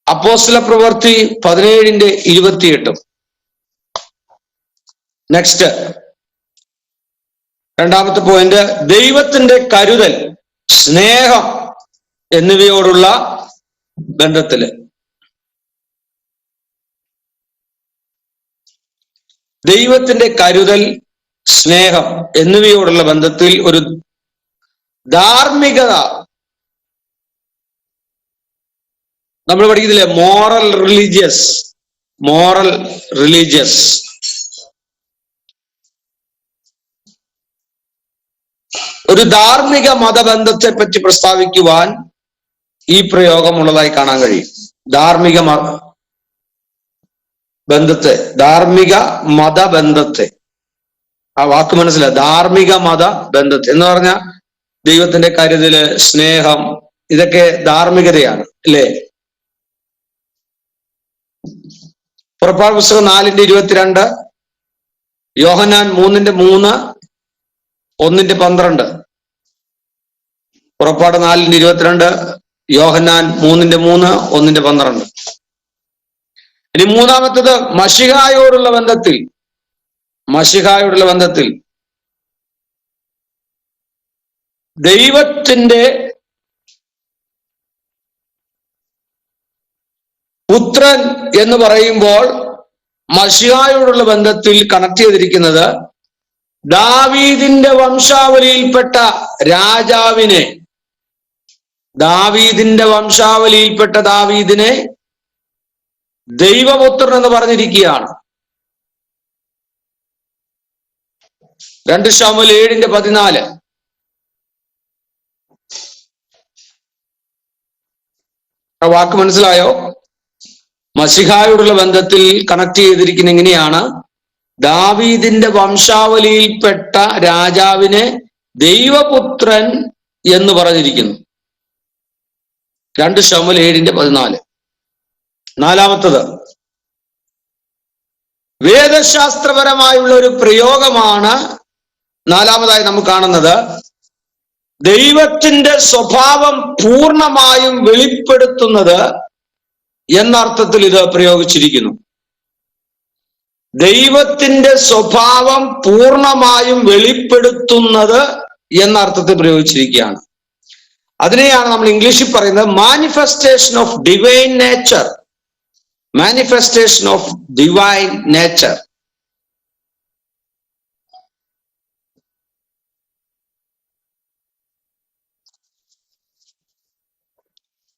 അപ്പോസ്തല പ്രവൃത്തി 17-28. നെക്സ്റ്റ്, 2ാമത്തെ പോയിന്റ്, ദൈവത്തിന്റെ കരുതൽ, സ്നേഹം എന്നിവയോടുള്ള ബന്ധത്തില്. ദൈവത്തിന്റെ കരുതൽ, സ്നേഹം എന്നിവയോടുള്ള ബന്ധത്തിൽ ഒരു ധാർമ്മികത നമ്മൾ പഠിക്കുന്നില്ലേ? Moral religious. ഒരു ധാർമ്മിക മതബന്ധത്തെ പറ്റി പ്രസ്താവിക്കുവാൻ ഈ പ്രയോഗം ഉള്ളതായി കാണാൻ കഴിയും. ധാർമ്മിക മതബന്ധത്തെ, ആ വാക്ക് മനസ്സിലായി. ധാർമ്മിക മത ബന്ധത്തെ എന്ന് പറഞ്ഞാൽ ദൈവത്തിന്റെ കരുതല്, സ്നേഹം, ഇതൊക്കെ ധാർമ്മികതയാണ്, അല്ലേ? പുറപ്പാട് പുസ്തകം 4-22, യോഹന്നാൻ 3-3, 1:12, പുറപ്പാട് 4:22, യോഹന്നാൻ 3:3, 1:12. ഇനി മൂന്നാമത്തത് മശിഹായോടുള്ള ബന്ധത്തിൽ ദൈവത്തിന്റെ പുത്രൻ എന്ന് പറയുമ്പോൾ മശിഹായോടുള്ള ബന്ധത്തിൽ കണക്ട് ചെയ്തിരിക്കുന്നത് ദാവീദിന്റെ വംശാവലിയിൽപ്പെട്ട ദാവീദിനെ ദൈവപുത്രൻ എന്ന് പറഞ്ഞിരിക്കുകയാണ്. 2 ശമൂവേൽ 7:14. ആ വാക്ക് മനസ്സിലായോ? മശിഹായോടുള്ള ബന്ധത്തിൽ കണക്ട് ചെയ്തിരിക്കുന്ന എങ്ങനെയാണ്? ദാവീദിന്റെ വംശാവലിയിൽപ്പെട്ട രാജാവിനെ ദൈവപുത്രൻ എന്ന് പറഞ്ഞിരിക്കുന്നു. 2 ശമൂവേൽ 7:14. നാലാമത്തത് വേദശാസ്ത്രപരമായുള്ള ഒരു പ്രയോഗമാണ്. നാലാമതായി നമുക്ക് കാണുന്നത് ദൈവത്തിന്റെ സ്വഭാവം പൂർണ്ണമായും വെളിപ്പെടുത്തുന്നത് എന്നർത്ഥത്തിൽ ഇത് പ്രയോഗിച്ചിരിക്കുന്നു. ദൈവത്തിന്റെ സ്വഭാവം പൂർണ്ണമായും വെളിപ്പെടുത്തുന്നത് എന്ന അർത്ഥത്തിൽ പ്രയോഗിച്ചിരിക്കുകയാണ്. അതിനെയാണ് നമ്മൾ ഇംഗ്ലീഷിൽ പറയുന്നത് മാനിഫെസ്റ്റേഷൻ ഓഫ് ഡിവൈൻ നേച്ചർ.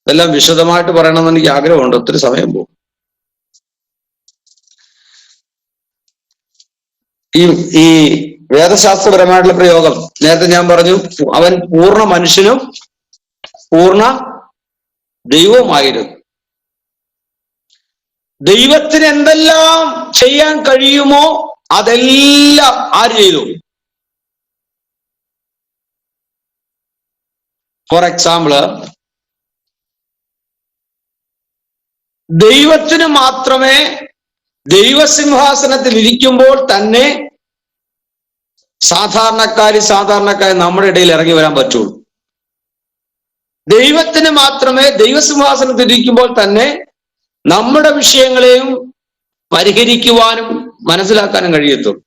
ഇതെല്ലാം വിശദമായിട്ട് പറയണമെന്ന് എനിക്ക് ആഗ്രഹമുണ്ട്, ഒത്തിരി സമയം പോകും. ഈ വേദശാസ്ത്രപരമായിട്ടുള്ള പ്രയോഗം നേരത്തെ ഞാൻ പറഞ്ഞു, അവൻ പൂർണ്ണ മനുഷ്യനും പൂർണ്ണ ദൈവവുമായിരുന്നു. ദൈവത്തിന് എന്തെല്ലാം ചെയ്യാൻ കഴിയുമോ അതെല്ലാം ആര് ചെയ്തു? ഫോർ എക്സാമ്പിള്, ദൈവത്തിന് മാത്രമേ ദൈവസിംഹാസനത്തിൽ ഇരിക്കുമ്പോൾ തന്നെ സാധാരണക്കാരി നമ്മുടെ ഇടയിൽ ഇറങ്ങി വരാൻ പറ്റുള്ളൂ. ദൈവത്തിന് മാത്രമേ ദൈവസിംഹാസനത്തിൽ ഇരിക്കുമ്പോൾ തന്നെ നമ്മുടെ വിഷയങ്ങളെയും പരിഹരിക്കുവാനും മനസ്സിലാക്കാനും കഴിയത്തുള്ളൂ.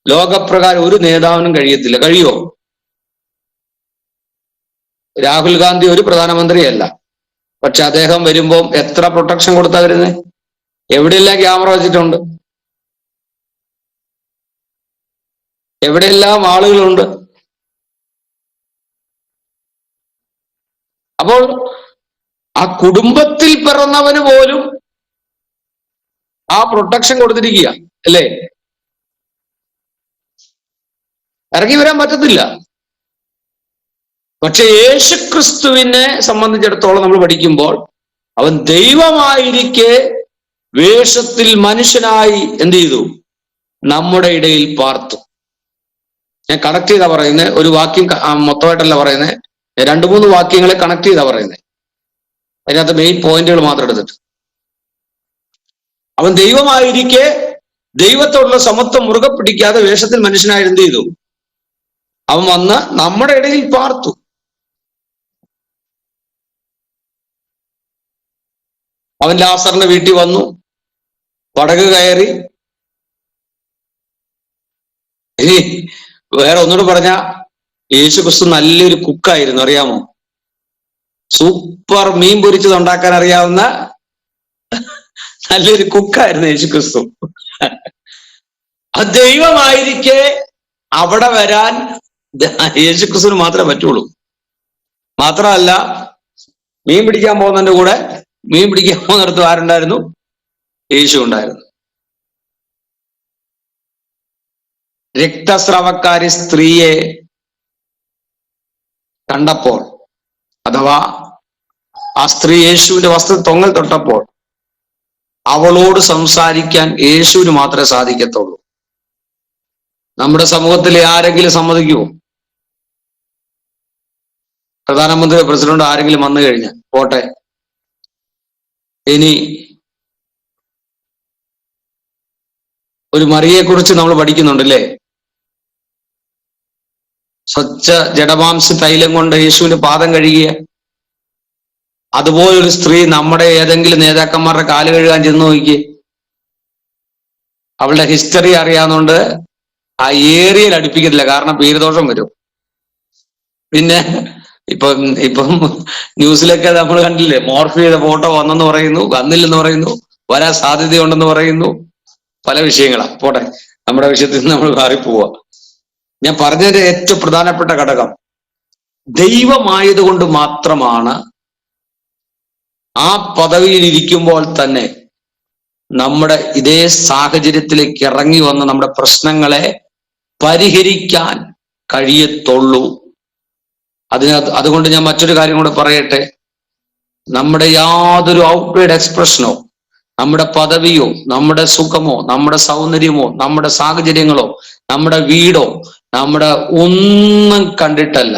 ലോകപ്രകാരം ഒരു നേതാവിനും കഴിയത്തില്ല. കഴിയോ? രാഹുൽ ഗാന്ധി ഒരു പ്രധാനമന്ത്രിയല്ല, പക്ഷെ അദ്ദേഹം വരുമ്പോൾ എത്ര പ്രൊട്ടക്ഷൻ കൊടുത്താ വരുന്നത്? എവിടെയെല്ലാം ക്യാമറ വെച്ചിട്ടുണ്ട്, എവിടെയെല്ലാം ആളുകളുണ്ട്. അപ്പോൾ ആ കുടുംബത്തിൽ പിറന്നവന് പോലും ആ പ്രൊട്ടക്ഷൻ കൊടുത്തിരിക്കുക അല്ലേ? ഇറങ്ങി വരാൻ പറ്റത്തില്ല. പക്ഷെ യേശുക്രിസ്തുവിനെ സംബന്ധിച്ചിടത്തോളം നമ്മൾ പഠിക്കുമ്പോൾ അവൻ ദൈവമായിരിക്കെ വേഷത്തിൽ മനുഷ്യനായി എന്ത് ചെയ്തു? നമ്മുടെ ഇടയിൽ പാർത്തു. ഞാൻ കണക്ട് ചെയ്താ പറയുന്നത്, ഒരു വാക്യം മൊത്തമായിട്ടല്ല പറയുന്നത്, 2-3 വാക്യങ്ങളെ കണക്ട് ചെയ്താ പറയുന്നത്. അതിനകത്ത് മെയിൻ പോയിന്റുകൾ മാത്രം എടുത്തിട്ട്, അവൻ ദൈവമായിരിക്കെ ദൈവത്തോടുള്ള സമത്വം മുറുകെ പിടിക്കാതെ വേഷത്തിൽ മനുഷ്യനായി എന്ത് ചെയ്തു? അവൻ വന്ന് നമ്മുടെ ഇടയിൽ പാർത്തു. അവൻ ലാസറിന്റെ വീട്ടിൽ വന്നു, പടക് കയറി. ഇനി വേറെ ഒന്നുകൂടെ പറഞ്ഞ, യേശുക്രിസ്തു നല്ലൊരു കുക്കായിരുന്നു, അറിയാമോ? സൂപ്പർ മീൻ പൊരിച്ചത് ഉണ്ടാക്കാൻ അറിയാവുന്ന നല്ലൊരു കുക്കായിരുന്നു യേശുക്രിസ്തു. അത് ദൈവമായിരിക്കെ അവിടെ വരാൻ യേശുക്രിസ്തുവിന് മാത്രമേ പറ്റുള്ളൂ. മാത്രമല്ല, മീൻ പിടിക്കാൻ പോകുന്നതിന്റെ കൂടെ മീൻ പിടിക്കാൻ പോകുന്നിടത്ത് ആരുണ്ടായിരുന്നു? യേശു ഉണ്ടായിരുന്നു. രക്തസ്രവക്കാരി സ്ത്രീയെ കണ്ടപ്പോൾ, അഥവാ ആ സ്ത്രീ യേശുവിന്റെ വസ്ത്ര തൊങ്ങൽ തൊട്ടപ്പോൾ, അവളോട് സംസാരിക്കാൻ യേശുവിന് മാത്രമേ സാധിക്കത്തുള്ളൂ. നമ്മുടെ സമൂഹത്തിലെ ആരെങ്കിലും സമ്മതിക്കുമോ? പ്രധാനമന്ത്രി, പ്രസിഡന്റ് ആരെങ്കിലും വന്നു കഴിഞ്ഞാൽ പോട്ടെ, ഇനി ഒരു മറിയെ കുറിച്ച് നമ്മൾ പഠിക്കുന്നുണ്ടല്ലേ? സ്വച്ഛ ജഡമാംസ തൈലം കൊണ്ട് യേശുവിന്റെ പാദം കഴുകിയ അതുപോലൊരു സ്ത്രീ നമ്മുടെ ഏതെങ്കിലും നേതാക്കന്മാരുടെ കാല് കഴുകാൻ ചെന്ന് നോക്കി. അവളുടെ ഹിസ്റ്ററി അറിയാവുന്നതുകൊണ്ട് ആ ഏരിയയിൽ അടുപ്പിക്കത്തില്ല, കാരണം പേരുദോഷം വരും. പിന്നെ ഇപ്പം ന്യൂസിലൊക്കെ നമ്മൾ കണ്ടില്ലേ, മോർഫ് ചെയ്ത ഫോട്ടോ വന്നെന്ന് പറയുന്നു, വന്നില്ലെന്ന് പറയുന്നു, വരാൻ സാധ്യതയുണ്ടെന്ന് പറയുന്നു, പല വിഷയങ്ങളാ. പോട്ടെ, നമ്മുടെ വിഷയത്തിൽ നിന്ന് നമ്മൾ മാറിപ്പോവുക. ഞാൻ പറഞ്ഞതിന്റെ ഏറ്റവും പ്രധാനപ്പെട്ട ഘടകം, ദൈവമായതുകൊണ്ട് മാത്രമാണ് ആ പദവിയിൽ ഇരിക്കുമ്പോൾ തന്നെ നമ്മുടെ ഇതേ സാഹചര്യത്തിലേക്ക് ഇറങ്ങി വന്ന് നമ്മുടെ പ്രശ്നങ്ങളെ പരിഹരിക്കാൻ കഴിയത്തുള്ളൂ. അതുകൊണ്ട് ഞാൻ മറ്റൊരു കാര്യം കൂടെ പറയട്ടെ. നമ്മുടെ യാതൊരു ഔട്ട്വേർഡ് എക്സ്പ്രഷനോ, നമ്മുടെ പദവിയോ, നമ്മുടെ സുഖമോ, നമ്മുടെ സൗന്ദര്യമോ, നമ്മുടെ സാഹചര്യങ്ങളോ, നമ്മുടെ വീടോ, നമ്മുടെ ഒന്നും കണ്ടിട്ടല്ല.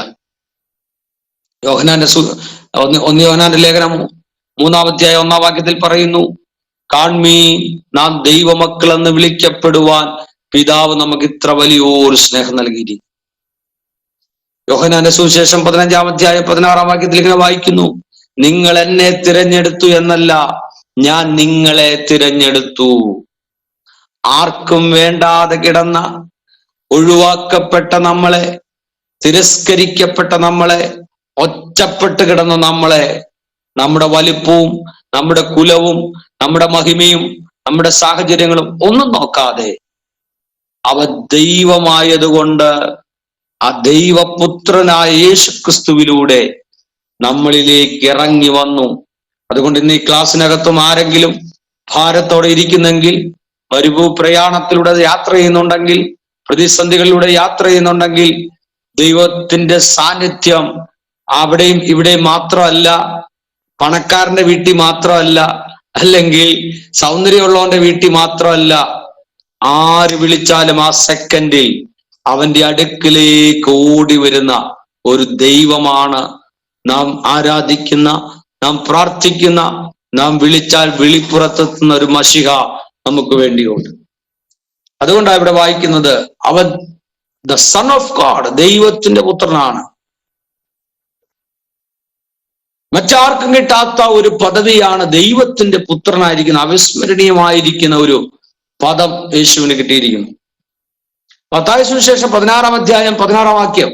യോഹന്നാന്റെ ലേഖനം 3-ാം അധ്യായം 1-ാം വാക്യത്തിൽ പറയുന്നു, കാൺമീൻ, നാം ദൈവമക്കൾ എന്ന് വിളിക്കപ്പെടുവാൻ പിതാവ് നമുക്ക് ഇത്ര വലിയൊരു സ്നേഹം നൽകിയിരിക്കുന്നു. യോഹന്നാന്റെ സുവിശേഷം 15-ാം അധ്യായം 16-ാം വാക്യത്തിൽ ഇങ്ങനെ വായിക്കുന്നു, നിങ്ങൾ എന്നെ തിരഞ്ഞെടുത്തു എന്നല്ല, ഞാൻ നിങ്ങളെ തിരഞ്ഞെടുത്തു. ആർക്കും വേണ്ടാതെ കിടന്ന, ഒഴിവാക്കപ്പെട്ട നമ്മളെ, തിരസ്കരിക്കപ്പെട്ട നമ്മളെ, ഒറ്റപ്പെട്ട് കിടന്ന നമ്മളെ, നമ്മുടെ വലിപ്പവും നമ്മുടെ കുലവും നമ്മുടെ മഹിമയും നമ്മുടെ സാഹചര്യങ്ങളും ഒന്നും നോക്കാതെ അവ ദൈവമായതുകൊണ്ട് ആ ദൈവപുത്രനായ യേശുക്രിസ്തുവിലൂടെ നമ്മളിലേക്ക് ഇറങ്ങി വന്നു. അതുകൊണ്ട് ഇന്ന് ഈ ക്ലാസ്സിനകത്തും ആരെങ്കിലും ഭാരത്തോടെ ഇരിക്കുന്നെങ്കിൽ, പ്രയാണത്തിലൂടെ യാത്ര ചെയ്യുന്നുണ്ടെങ്കിൽ, പ്രതിസന്ധികളിലൂടെ യാത്ര ചെയ്യുന്നുണ്ടെങ്കിൽ, ദൈവത്തിന്റെ സാന്നിധ്യം അവിടെയും ഇവിടെയും മാത്രമല്ല, പണക്കാരന്റെ വീട്ടിൽ മാത്രമല്ല, അല്ലെങ്കിൽ സൗന്ദര്യമുള്ളവന്റെ വീട്ടിൽ മാത്രമല്ല, ആര് വിളിച്ചാലും ആ സെക്കൻഡിൽ അവന്റെ അടുക്കിലേക്ക് ഓടി വരുന്ന ഒരു ദൈവമാണ് നാം ആരാധിക്കുന്ന, നാം പ്രാർത്ഥിക്കുന്ന, നാം വിളിച്ചാൽ വിളിപ്പുറത്തെത്തുന്ന ഒരു മശിഹ നമുക്ക് വേണ്ടിയുണ്ട്. അതുകൊണ്ടാണ് ഇവിടെ വായിക്കുന്നത്, അവൻ ദ സൺ ഓഫ് ഗോഡ്, ദൈവത്തിന്റെ പുത്രനാണ്. മറ്റാർക്കും കിട്ടാത്ത ഒരു പദവിയാണ് ദൈവത്തിന്റെ പുത്രനായിരിക്കുന്ന, അവിസ്മരണീയമായിരിക്കുന്ന ഒരു പദം യേശുവിന് കിട്ടിയിരിക്കുന്നു. മത്തായി സുവിശേഷം 16-ാം അധ്യായം 16-ാം വാക്യം,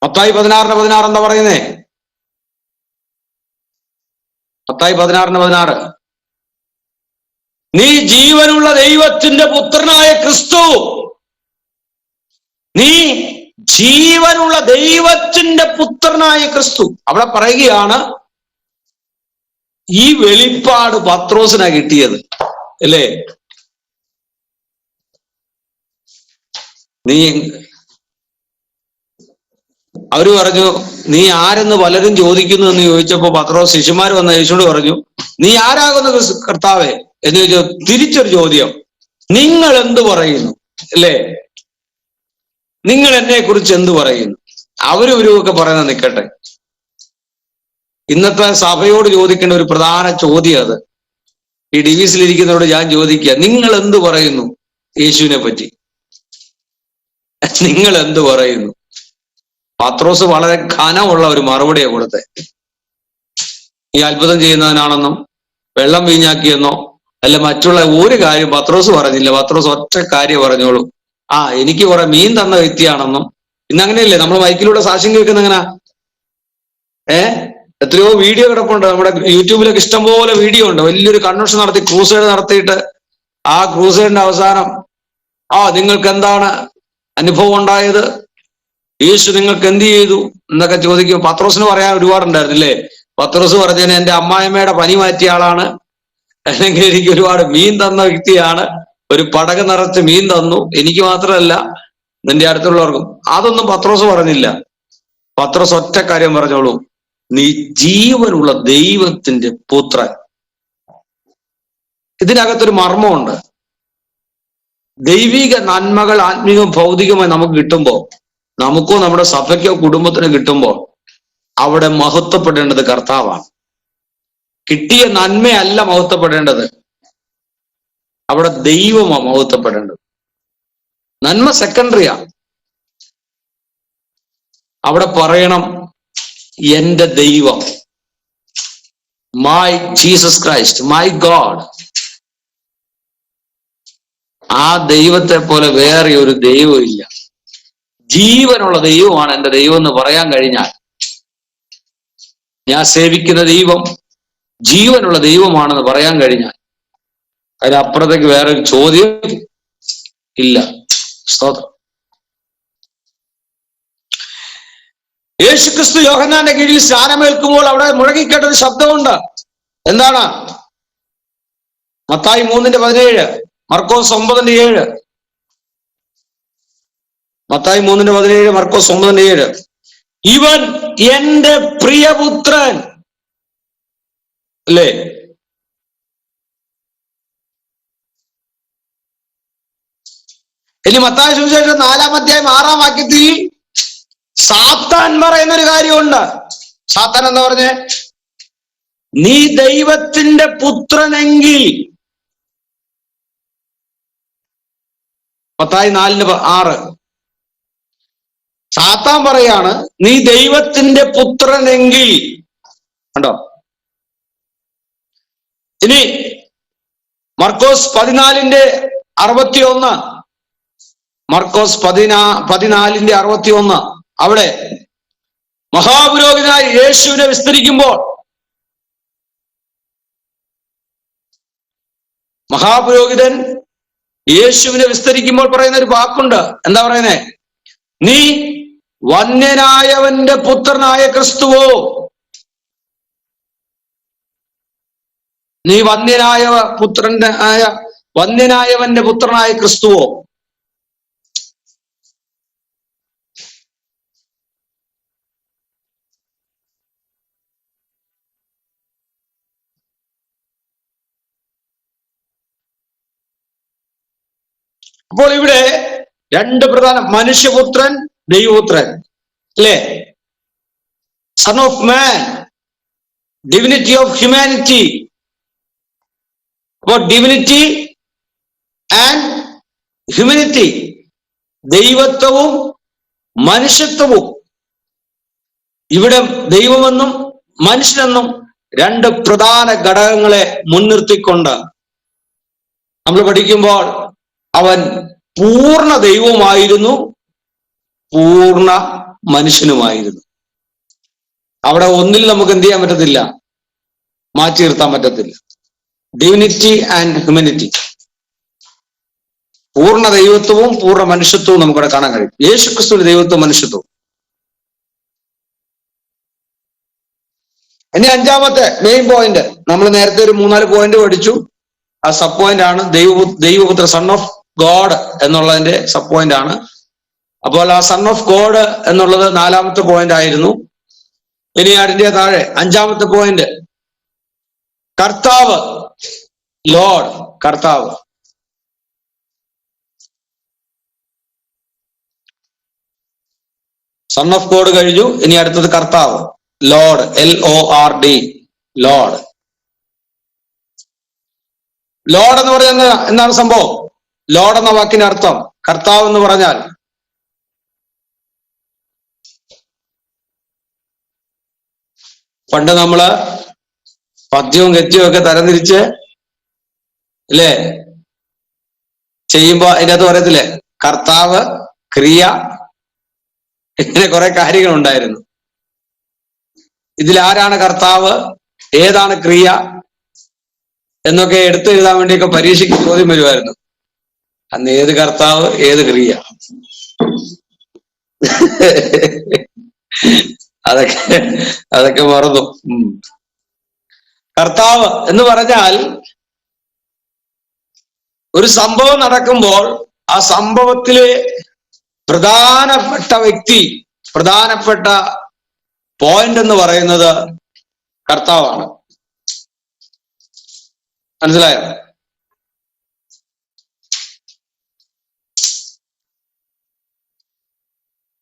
മത്തായി 16:16 എന്താ പറയുന്നേ? മത്തായി 16:16, നീ ജീവനുള്ള ദൈവത്തിന്റെ പുത്രനായ ക്രിസ്തു, നീ ജീവനുള്ള ദൈവത്തിന്റെ പുത്രനായ ക്രിസ്തു. അവിടെ പറയുകയാണ്, ഈ വെളിപ്പാട് പത്രോസിനാ കിട്ടിയത്, അല്ലേ? അവര് പറഞ്ഞു, നീ ആരെന്ന് പലരും ചോദിക്കുന്നു എന്ന് ചോദിച്ചപ്പോ പത്രോസ്, ശിശുമാർ വന്ന യേശുവോട് പറഞ്ഞു, നീ ആരാകുന്നു കർത്താവേ എന്ന് ചോദിച്ചു. തിരിച്ചൊരു ചോദ്യം, നിങ്ങൾ എന്ത് പറയുന്നു, അല്ലേ? നിങ്ങൾ എന്നെ കുറിച്ച് എന്ത് പറയുന്നു? അവരൊക്കെ പറയുന്നത് നിൽക്കട്ടെ. ഇന്നത്തെ സഭയോട് ചോദിക്കേണ്ട ഒരു പ്രധാന ചോദ്യം അത്. ഈ ഡിവിസിലിരിക്കുന്നവരോട് ഞാൻ ചോദിക്കുക, നിങ്ങൾ എന്ത് പറയുന്നു യേശുവിനെ പറ്റി? നിങ്ങൾ എന്ത് പറയുന്നു? പത്രോസ് വളരെ ഘനമുള്ള ഒരു മറുപടിയാണ് കൊടുത്തെ. ഈ അത്ഭുതം ചെയ്യുന്നവനാണെന്നും വെള്ളം വീഞ്ഞാക്കിയെന്നോ അല്ല മറ്റുള്ള ഒരു കാര്യം പത്രോസ് പറഞ്ഞില്ല. പത്രോസ് ഒറ്റ കാര്യം പറഞ്ഞോളൂ, എനിക്ക് കുറെ മീൻ തന്ന വ്യക്തിയാണെന്നും. ഇന്നങ്ങനെയല്ലേ നമ്മൾ മൈക്കിലൂടെ സാക്ഷ്യം കേൾക്കുന്ന? എങ്ങനെ എത്രയോ വീഡിയോ കിടപ്പുണ്ട് നമ്മുടെ യൂട്യൂബിലൊക്കെ, ഇഷ്ടംപോലെ വീഡിയോ ഉണ്ട്. വലിയൊരു കൺവെൻഷൻ നടത്തി, ക്രൂസൈഡ് നടത്തിയിട്ട് ആ ക്രൂസൈഡിന്റെ അവസാനം നിങ്ങൾക്ക് എന്താണ് അനുഭവം ഉണ്ടായത്, യേശു നിങ്ങൾക്ക് എന്ത് ചെയ്തു എന്നൊക്കെ ചോദിക്കും. പത്രോസിന് പറയാൻ ഒരുപാടുണ്ടായിരുന്നില്ലേ? പത്രോസ് പറഞ്ഞതിന് എന്റെ അമ്മായിമ്മയുടെ പനി മാറ്റിയ ആളാണ്, അല്ലെങ്കിൽ എനിക്ക് ഒരുപാട് മീൻ തന്ന വ്യക്തിയാണ്, ഒരു പടക നിറച്ച് മീൻ തന്നു, എനിക്ക് മാത്രമല്ല നിന്റെ അടുത്തുള്ളവർക്കും. അതൊന്നും പത്രോസ് പറഞ്ഞില്ല. പത്രോസ് ഒറ്റ കാര്യം പറഞ്ഞോളൂ, നീ ജീവനുള്ള ദൈവത്തിന്റെ പുത്രൻ. ഇതിനകത്തൊരു മർമ്മമുണ്ട്. ദൈവിക നന്മകൾ ആത്മീയവും ഭൗതികമായി നമുക്ക് കിട്ടുമ്പോൾ, നമുക്കോ നമ്മുടെ സഭയ്ക്കോ കുടുംബത്തിനോ കിട്ടുമ്പോൾ, അവിടെ മഹത്വപ്പെടേണ്ടത് കർത്താവാണ്. കിട്ടിയ നന്മയല്ല മഹത്വപ്പെടേണ്ടത്, അവിടെ ദൈവമാണ് മഹത്വപ്പെടേണ്ടത്. നന്മ സെക്കൻഡറിയാ. അവിടെ പറയണം എന്റെ ദൈവം, my Jesus Christ, my God. ആ ദൈവത്തെ പോലെ വേറെ ഒരു ദൈവം ഇല്ല. ജീവനുള്ള ദൈവമാണ് എന്റെ ദൈവം എന്ന് പറയാൻ കഴിഞ്ഞാൽ, ഞാൻ സേവിക്കുന്ന ദൈവം ജീവനുള്ള ദൈവമാണെന്ന് പറയാൻ കഴിഞ്ഞാൽ, അതിനപ്പുറത്തേക്ക് വേറൊരു ചോദ്യം ഇല്ല. സ്തോത്രം. യേശുക്രിസ്തു യോഹന്നാന്റെ കീഴിൽ സ്നാനമേൽക്കുമ്പോൾ അവിടെ മുഴങ്ങിക്കേട്ടൊരു ശബ്ദമുണ്ട്. എന്താണ്? മത്തായി 3:17, മർക്കോസ് 9:7. മത്തായി 3:17, മർക്കോസ് 9:7. ഇവൻ എന്റെ പ്രിയപുത്രൻ. അല്ലേ? ഇനി മത്തായി സുവിശേഷം 4-ാം അധ്യായം 6-ാം വാക്യത്തിൽ സാത്താൻ പറയുന്നൊരു കാര്യമുണ്ട്. സാത്താൻ എന്താ പറഞ്ഞേ? നീ ദൈവത്തിന്റെ പുത്രനെങ്കിൽ, മത്തായി 4:6, സാത്താൻ പറയാണ് നീ ദൈവത്തിന്റെ പുത്രനെങ്കിൽ. കണ്ടോ? ഇനി മർക്കോസ് 14:61, മർക്കോസ് 14:61, അവിടെ മഹാപുരോഹിതനായി യേശുവിനെ വിസ്തരിക്കുമ്പോൾ, മഹാപുരോഹിതൻ യേശുവിനെ വിസ്തരിക്കുമ്പോൾ പറയുന്ന ഒരു വാക്കുണ്ട്. എന്താ പറയുന്നേ? നീ വന്യനായവന്റെ പുത്രനായ ക്രിസ്തുവോ, നീ വന്യനായവന്റെ പുത്രനായ ക്രിസ്തുവോ. അപ്പോൾ ഇവിടെ രണ്ട് പ്രധാന, മനുഷ്യപുത്രൻ, ദൈവപുത്രൻ, അല്ലേ? Son of man, divinity of humanity. അപ്പോൾ ഡിവിനിറ്റി ആൻഡ് ഹ്യൂമാനിറ്റി, ദൈവത്വവും മനുഷ്യത്വവും. ഇവിടെ ദൈവമെന്നും മനുഷ്യനെന്നും രണ്ട് പ്രധാന ഘടകങ്ങളെ മുൻനിർത്തിക്കൊണ്ട് നമ്മൾ പഠിക്കുമ്പോൾ, അവൻ പൂർണ്ണ ദൈവവുമായിരുന്നു, പൂർണ്ണ മനുഷ്യനുമായിരുന്നു. അവിടെ ഒന്നിൽ നമുക്ക് എന്ത് ചെയ്യാൻ പറ്റത്തില്ല, മാറ്റി നിർത്താൻ പറ്റത്തില്ല. ഡിവിനിറ്റി ആൻഡ് ഹ്യൂമാനിറ്റി, പൂർണ്ണ ദൈവത്വവും പൂർണ്ണ മനുഷ്യത്വവും നമുക്കവിടെ കാണാൻ കഴിയും. യേശുക്രിസ്തുവിന്റെ ദൈവത്വം മനുഷ്യത്വം. ഇനി 5-ാമത്തെ മെയിൻ പോയിന്റ്, നമ്മൾ നേരത്തെ ഒരു 3-4 പോയിന്റ് പഠിച്ചു. ആ സബ് പോയിന്റ് ആണ് ദൈവപുത്ര, സൺ ഓഫ് ഗോഡ് എന്നുള്ളതിന്റെ സബ് പോയിന്റ് ആണ്. അപ്പോൾ ആ സൺ ഓഫ് ഗോഡ് എന്നുള്ളത് 4-ാമത്തെ പോയിന്റ് ആയിരുന്നു. ഇനി അതിന്റെ താഴെ 5-ാമത്തെ പോയിന്റ്, കർത്താവ്, ലോർഡ്, കർത്താവ്. സൺ ഓഫ് ഗോഡ് കഴിഞ്ഞു. ഇനി അടുത്തത് കർത്താവ്, ലോർഡ്, LORD, ലോർഡ്. ലോർഡ് എന്ന് പറയുന്നത് എന്താണ് സംഭവം? ലോർഡ് എന്ന വാക്കിന്റെ അർത്ഥം, കർത്താവ് എന്ന് പറഞ്ഞാൽ പണ്ട് നമ്മള് പദ്യവും ഗദ്യവും ഒക്കെ തരംതിരിച്ച് അല്ലേ ചെയ്യുമ്പോ അതിനകത്ത് പറയത്തില്ലേ, കർത്താവ്, ക്രിയ, ഇങ്ങനെ കുറെ കാര്യങ്ങൾ ഉണ്ടായിരുന്നു. ഇതിൽ ആരാണ് കർത്താവ്, ഏതാണ് ക്രിയ എന്നൊക്കെ എടുത്തെഴുതാൻ വേണ്ടിയൊക്കെ പരീക്ഷയ്ക്ക് ചോദ്യം വരുമായിരുന്നു. അന്ന് ഏത് കർത്താവ്, ഏത് ക്രിയ, അതൊക്കെ മറന്നു. കർത്താവ് എന്ന് പറഞ്ഞാൽ ഒരു സംഭവം നടക്കുമ്പോൾ ആ സംഭവത്തിലെ പ്രധാനപ്പെട്ട വ്യക്തി, പ്രധാനപ്പെട്ട പോയിന്റ് എന്ന് പറയുന്നത് കർത്താവാണ്. മനസ്സിലായോ?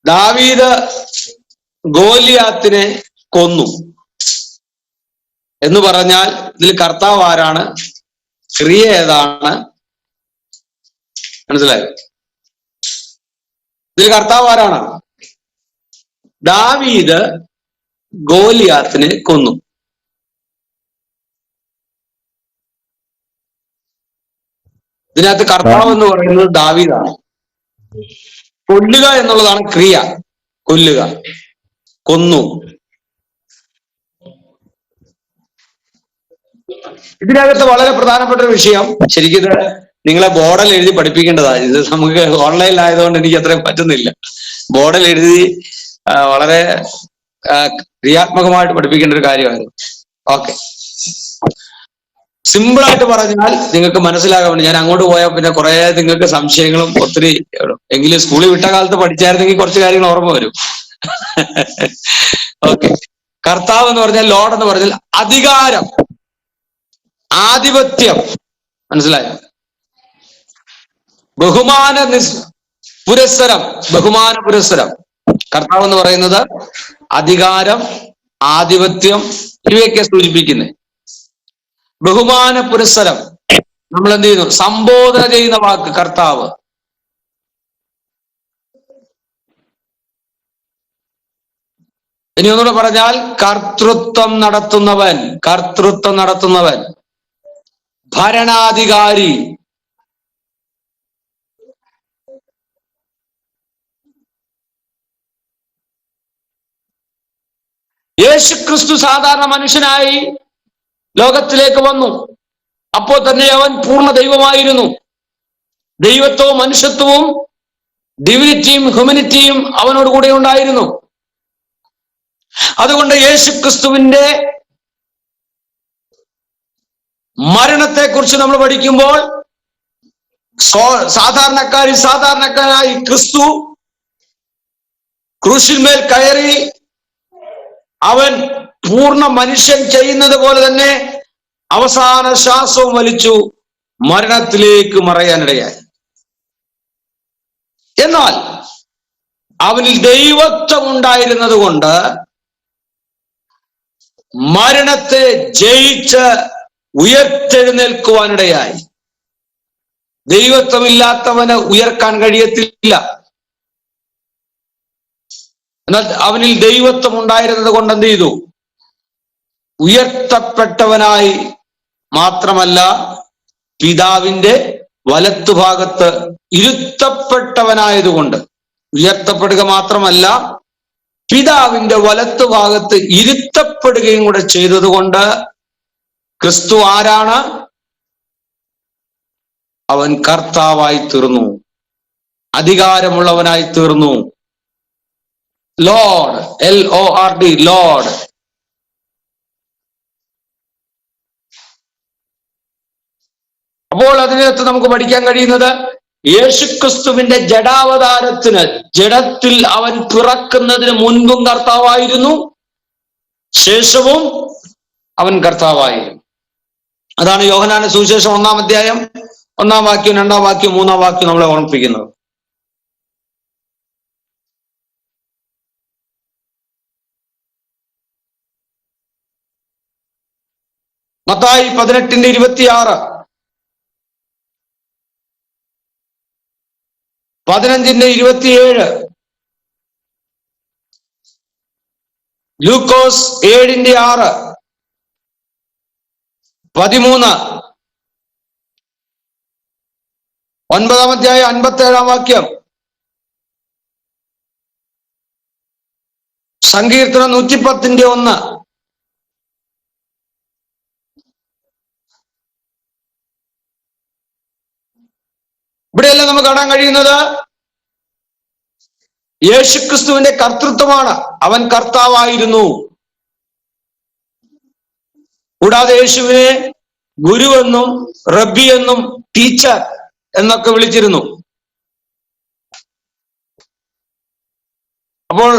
ദാവീദ് ഗോലിയാത്തിനെ കൊന്നു എന്ന് പറഞ്ഞാൽ ഇതിൽ കർത്താവ് ആരാണ്, ക്രിയ ഏതാണ്? മനസ്സിലായോ? ഇതിൽ കർത്താവ് ആരാണ്? ദാവീദ് ഗോലിയാത്തിനെ കൊന്നു. ഇതിനകത്ത് കർത്താവ് എന്ന് പറയുന്നത് ദാവീദാണ്. കൊല്ലുക എന്നുള്ളതാണ് ക്രിയ. കൊല്ലുക, കൊന്നു. ഇതിനകത്ത് വളരെ പ്രധാനപ്പെട്ട ഒരു വിഷയം, ശരിക്കും ഇത് നിങ്ങളെ ബോർഡിൽ എഴുതി പഠിപ്പിക്കേണ്ടതാണ്. ഇത് നമുക്ക് ഓൺലൈനിലായതുകൊണ്ട് എനിക്ക് അത്രയും പറ്റുന്നില്ല. ബോർഡിൽ എഴുതി വളരെ ക്രിയാത്മകമായിട്ട് പഠിപ്പിക്കേണ്ട ഒരു കാര്യമായിരുന്നു. ഓക്കെ, സിമ്പിളായിട്ട് പറഞ്ഞാൽ നിങ്ങൾക്ക് മനസ്സിലാകാൻ വേണ്ടി ഞാൻ അങ്ങോട്ട് പോയാൽ പിന്നെ കുറെ നിങ്ങൾക്ക് സംശയങ്ങളും ഒത്തിരി, എങ്കിലും സ്കൂളിൽ വിട്ട കാലത്ത് പഠിച്ചായിരുന്നെങ്കിൽ കുറച്ച് കാര്യങ്ങൾ ഓർമ്മ വരും. ഓക്കെ, കർത്താവ് എന്ന് പറഞ്ഞാൽ, ലോർഡ് എന്ന് പറഞ്ഞാൽ അധികാരം, ആധിപത്യം. മനസ്സിലായോ? പുരസ്സരം, ബഹുമാന പുരസ്സരം. കർത്താവ് എന്ന് പറയുന്നത് അധികാരം, ആധിപത്യം ഇവയൊക്കെ സൂചിപ്പിക്കുന്നത്. ബഹുമാന പുരസ്സരം നമ്മൾ എന്ത് ചെയ്യുന്നു? സംബോധന ചെയ്യുന്ന വാക്ക് കർത്താവ്. ഇനി ഒന്നുകൂടെ പറഞ്ഞാൽ കർത്തൃത്വം നടത്തുന്നവൻ, കർത്തൃത്വം നടത്തുന്നവൻ, ഭരണാധികാരി. യേശുക്രിസ്തു സാധാരണ മനുഷ്യനായി ലോകത്തിലേക്ക് വന്നു. അപ്പോൾ തന്നെ അവൻ പൂർണ്ണ ദൈവമായിരുന്നു. ദൈവത്വവും മനുഷ്യത്വവും, ഡിവിനിറ്റിയും ഹ്യൂമനിറ്റിയും അവനോട് കൂടെ ഉണ്ടായിരുന്നു. അതുകൊണ്ട് യേശുക്രിസ്തുവിന്റെ മരണത്തെക്കുറിച്ച് നമ്മൾ പഠിക്കുമ്പോൾ സാധാരണക്കാരായി ക്രിസ്തു ക്രൂശിന്മേൽ കയറി അവൻ പൂർണ്ണ മനുഷ്യൻ ചെയ്യുന്നത് പോലെ തന്നെ അവസാന ശ്വാസവും വലിച്ചു മരണത്തിലേക്ക് മറയാനിടയായി. എന്നാൽ അവനിൽ ദൈവത്വം ഉണ്ടായിരുന്നത് കൊണ്ട് മരണത്തെ ജയിച്ച് ഉയർത്തെഴുന്നേൽക്കുവാനിടയായി. ദൈവത്വമില്ലാത്തവന് ഉയർക്കാൻ കഴിയത്തില്ല. എന്നാൽ അവനിൽ ദൈവത്വം ഉണ്ടായിരുന്നത് കൊണ്ട് എന്ത് ചെയ്തു? ഉയർത്തപ്പെട്ടവനായി മാത്രമല്ല, പിതാവിന്റെ വലത്തുഭാഗത്ത് ഇരുത്തപ്പെട്ടവനായതുകൊണ്ട്, ഉയർത്തപ്പെടുക മാത്രമല്ല പിതാവിന്റെ വലത്തുഭാഗത്ത് ഇരുത്തപ്പെടുകയും കൂടെ ചെയ്തതുകൊണ്ട് ക്രിസ്തു ആരാണ്? അവൻ കർത്താവായി തീർന്നു, അധികാരമുള്ളവനായി തീർന്നു. Lord, LORD, Lord. അപ്പോൾ അതിനകത്ത് നമുക്ക് പഠിക്കാൻ കഴിയുന്നത് യേശുക്രിസ്തുവിന്റെ ജഡാവതാരത്തിന്, ജഡത്തിൽ അവൻ പിറക്കുന്നതിന് മുൻപും കർത്താവായിരുന്നു, ശേഷവും അവൻ കർത്താവായിരുന്നു. അതാണ് യോഹന്നാന്റെ സുവിശേഷം 1-ാം അധ്യായം 1-ാം വാക്യം, 2-ാം വാക്യം, 3-ാം വാക്യം നമ്മളെ ഓർമ്മിപ്പിക്കുന്നത്. മത്തായി 18:26, 15:27, ലൂക്കോസ് 7:6, 13, 9-ാം അധ്യായം 57-ാം വാക്യം, സങ്കീർത്തനം 110:1. ഇവിടെയെല്ലാം നമുക്ക് കാണാൻ കഴിയുന്നത് യേശുക്രിസ്തുവിന്റെ കർത്തൃത്വമാണ്. അവൻ കർത്താവായിരുന്നു. കൂടാതെ യേശുവിനെ ഗുരുവെന്നും റബ്ബി എന്നും ടീച്ചർ എന്നൊക്കെ വിളിച്ചിരുന്നു. അപ്പോൾ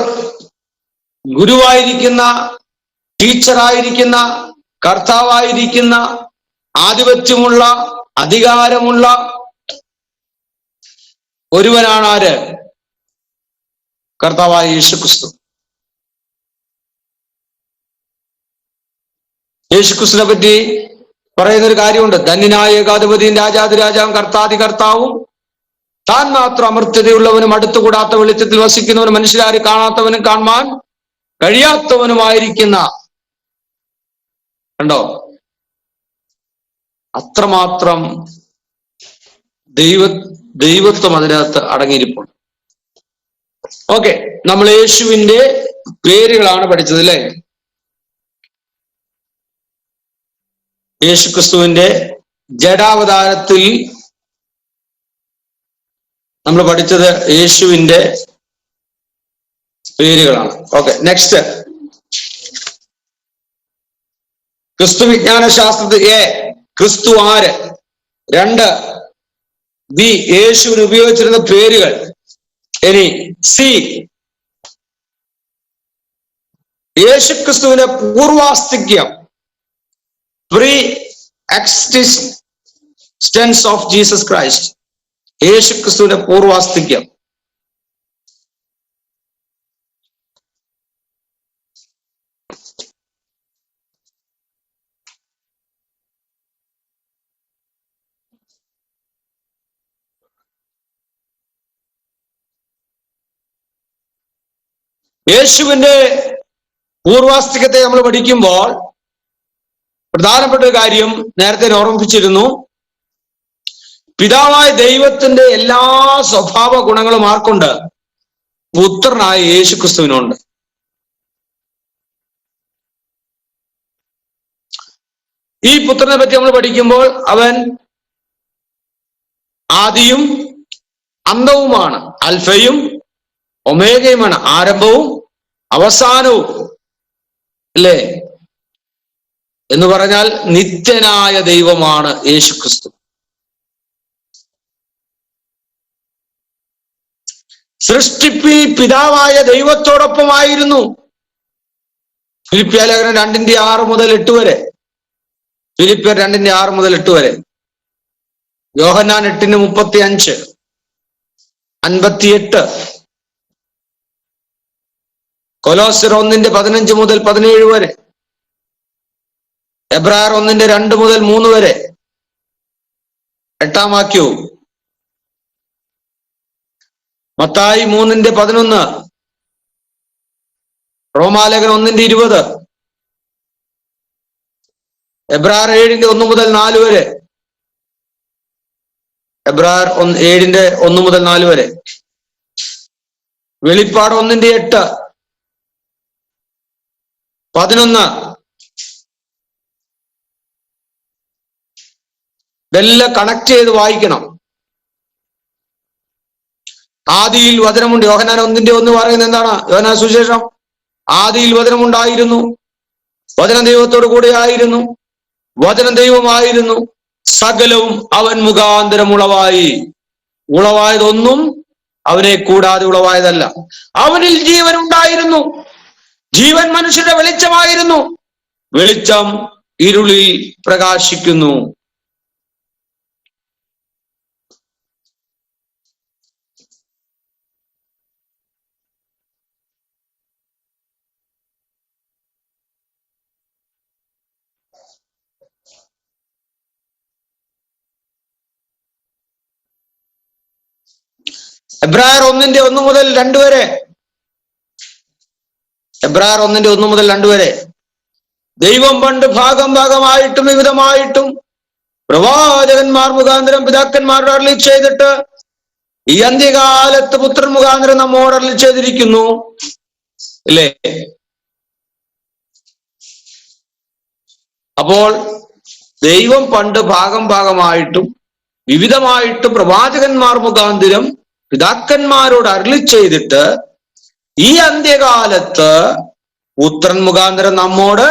ഗുരുവായിരിക്കുന്ന, ടീച്ചറായിരിക്കുന്ന, കർത്താവായിരിക്കുന്ന, ആധിപത്യമുള്ള, അധികാരമുള്ള ഒരുവനാണ് ആര്? കർത്താവായ യേശുക്രിസ്തു. യേശുക്രിസ്തുവിനെ പറ്റി പറയുന്നൊരു കാര്യമുണ്ട്. ധന്യനായ ഏകാധിപതിയും രാജാതിരാജാവും കർത്താതി കർത്താവും താൻ മാത്രം അമർത്യതയുള്ളവനും അടുത്തുകൂടാത്ത വെളിച്ചത്തിൽ വസിക്കുന്നവനും മനുഷ്യരാര് കാണാത്തവനും കാണുവാൻ കഴിയാത്തവനുമായിരിക്കുന്ന, കണ്ടോ, അത്രമാത്രം ദൈവത്വം അതിനകത്ത് അടങ്ങിയിരിപ്പുണ്ട്. ഓക്കെ, നമ്മൾ യേശുവിന്റെ പേരുകളാണ് പഠിച്ചത് അല്ലേ? യേശുക്രിസ്തുവിന്റെ ജഡാവതാരത്തിൽ നമ്മൾ പഠിച്ചത് യേശുവിന്റെ പേരുകളാണ്. ഓക്കെ, നെക്സ്റ്റ് ക്രിസ്തു വിജ്ഞാന ശാസ്ത്രത്തിൽ എ, ക്രിസ്തു ആര്? 2 ബി, യേശുവിന് ഉപയോഗിച്ചിരുന്ന പേരുകൾ. ഇനി സി, യേശുക്രിസ്തുവിന്റെ പൂർവാസ്തിക്യം, pre existence of Jesus Christ, യേശുക്രിസ്തുവിന്റെ പൂർവാസ്തിക്യം. യേശുവിന്റെ പൂർവാസ്തികത്തെ നമ്മൾ പഠിക്കുമ്പോൾ പ്രധാനപ്പെട്ട ഒരു കാര്യം നേരത്തെ ഓർമ്മിപ്പിച്ചിരുന്നു. പിതാവായ ദൈവത്തിന്റെ എല്ലാ സ്വഭാവ ഗുണങ്ങളും ആർക്കുണ്ട്? പുത്രനായ യേശുക്രിസ്തുവിനുണ്ട്. ഈ പുത്രനെ പറ്റി നമ്മൾ പഠിക്കുമ്പോൾ അവൻ ആദിയും അന്തവുമാണ്, അൽഫയും ഒമേഗയുമാണ്, ആരംഭവും അവസാനവും, അല്ലേ? എന്ന് പറഞ്ഞാൽ നിത്യനായ ദൈവമാണ് യേശുക്രിസ്തു. സൃഷ്ടിപ്പിൽ പിതാവായ ദൈവത്തോടൊപ്പമായിരുന്നു. ഫിലിപ്പിയ ലേഖനം 2:6 മുതൽ 8 വരെ. ഫിലിപ്പിയർ 2:6 മുതൽ 8 വരെ. യോഹന്നാൻ 8:35, 58, കൊലോസ്യർ 1:15 മുതൽ 17 വരെ, എബ്രായർ 1:2 മുതൽ 3 വരെ, 8-ാം വാക്യവും, മത്തായി 3:11, റോമാലേഖനം 1:20, എബ്രായർ 7:1 മുതൽ 4 വരെ, എബ്രായർ 7:1 മുതൽ 4 വരെ, വെളിപ്പാട് 1:8, 11. ഇതെല്ലാം കണക്ട് ചെയ്ത് വായിക്കണം. ആദിയിൽ വചനമുണ്ട്. യോഹന്നാൻ 1:1 പറയുന്നത് എന്താണ്? യോഹന്നാൻ സുവിശേഷം, ആദിയിൽ വചനമുണ്ടായിരുന്നു, വചനം ദൈവത്തോടു കൂടെ ആയിരുന്നു, വചനം ദൈവമായിരുന്നു, സകലവും അവൻ മുഖാന്തരം ഉളവായി, ഉളവായതൊന്നും അവനെ കൂടാതെ ഉളവായതല്ല. അവനിൽ ജീവൻ ഉണ്ടായിരുന്നു, ജീവൻ മനുഷ്യന്റെ വെളിച്ചമായിരുന്നു, വെളിച്ചം ഇരുളിൽ പ്രകാശിക്കുന്നു. എബ്രായർ 1:1 മുതൽ 2 വരെ, എബ്രായർ 1:1 മുതൽ 2 വരെ. ദൈവം പണ്ട് ഭാഗമായിട്ടും വിവിധമായിട്ടും പ്രവാചകന്മാർ മുഖാന്തരം പിതാക്കന്മാരോട് അരുളി ചെയ്തിട്ട് ഈ അന്ത്യകാലത്ത് പുത്രൻ മുഖാന്തരം നമ്മോട് അരുളി ചെയ്തിരിക്കുന്നു, അല്ലേ? അപ്പോൾ ദൈവം പണ്ട് ഭാഗമായിട്ടും വിവിധമായിട്ടും പ്രവാചകന്മാർ മുഖാന്തരം പിതാക്കന്മാരോട് അരുളി ചെയ്തിട്ട് ഈ അന്ത്യകാലത്ത് പുത്രൻ മുഖാന്തരം നമ്മോട്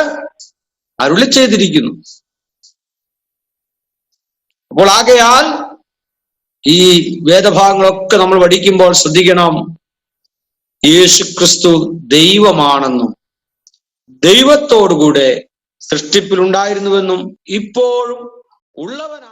അരുളി ചെയ്തിരിക്കുന്നു. അപ്പോൾ ആകയാൽ ഈ വേദഭാഗങ്ങളൊക്കെ നമ്മൾ പഠിക്കുമ്പോൾ ശ്രദ്ധിക്കണം, യേശുക്രിസ്തു ദൈവമാണെന്നും ദൈവത്തോടുകൂടെ സൃഷ്ടിപ്പിൽ ഉണ്ടായിരുന്നുവെന്നും ഇപ്പോഴും ഉള്ളവനാണ്.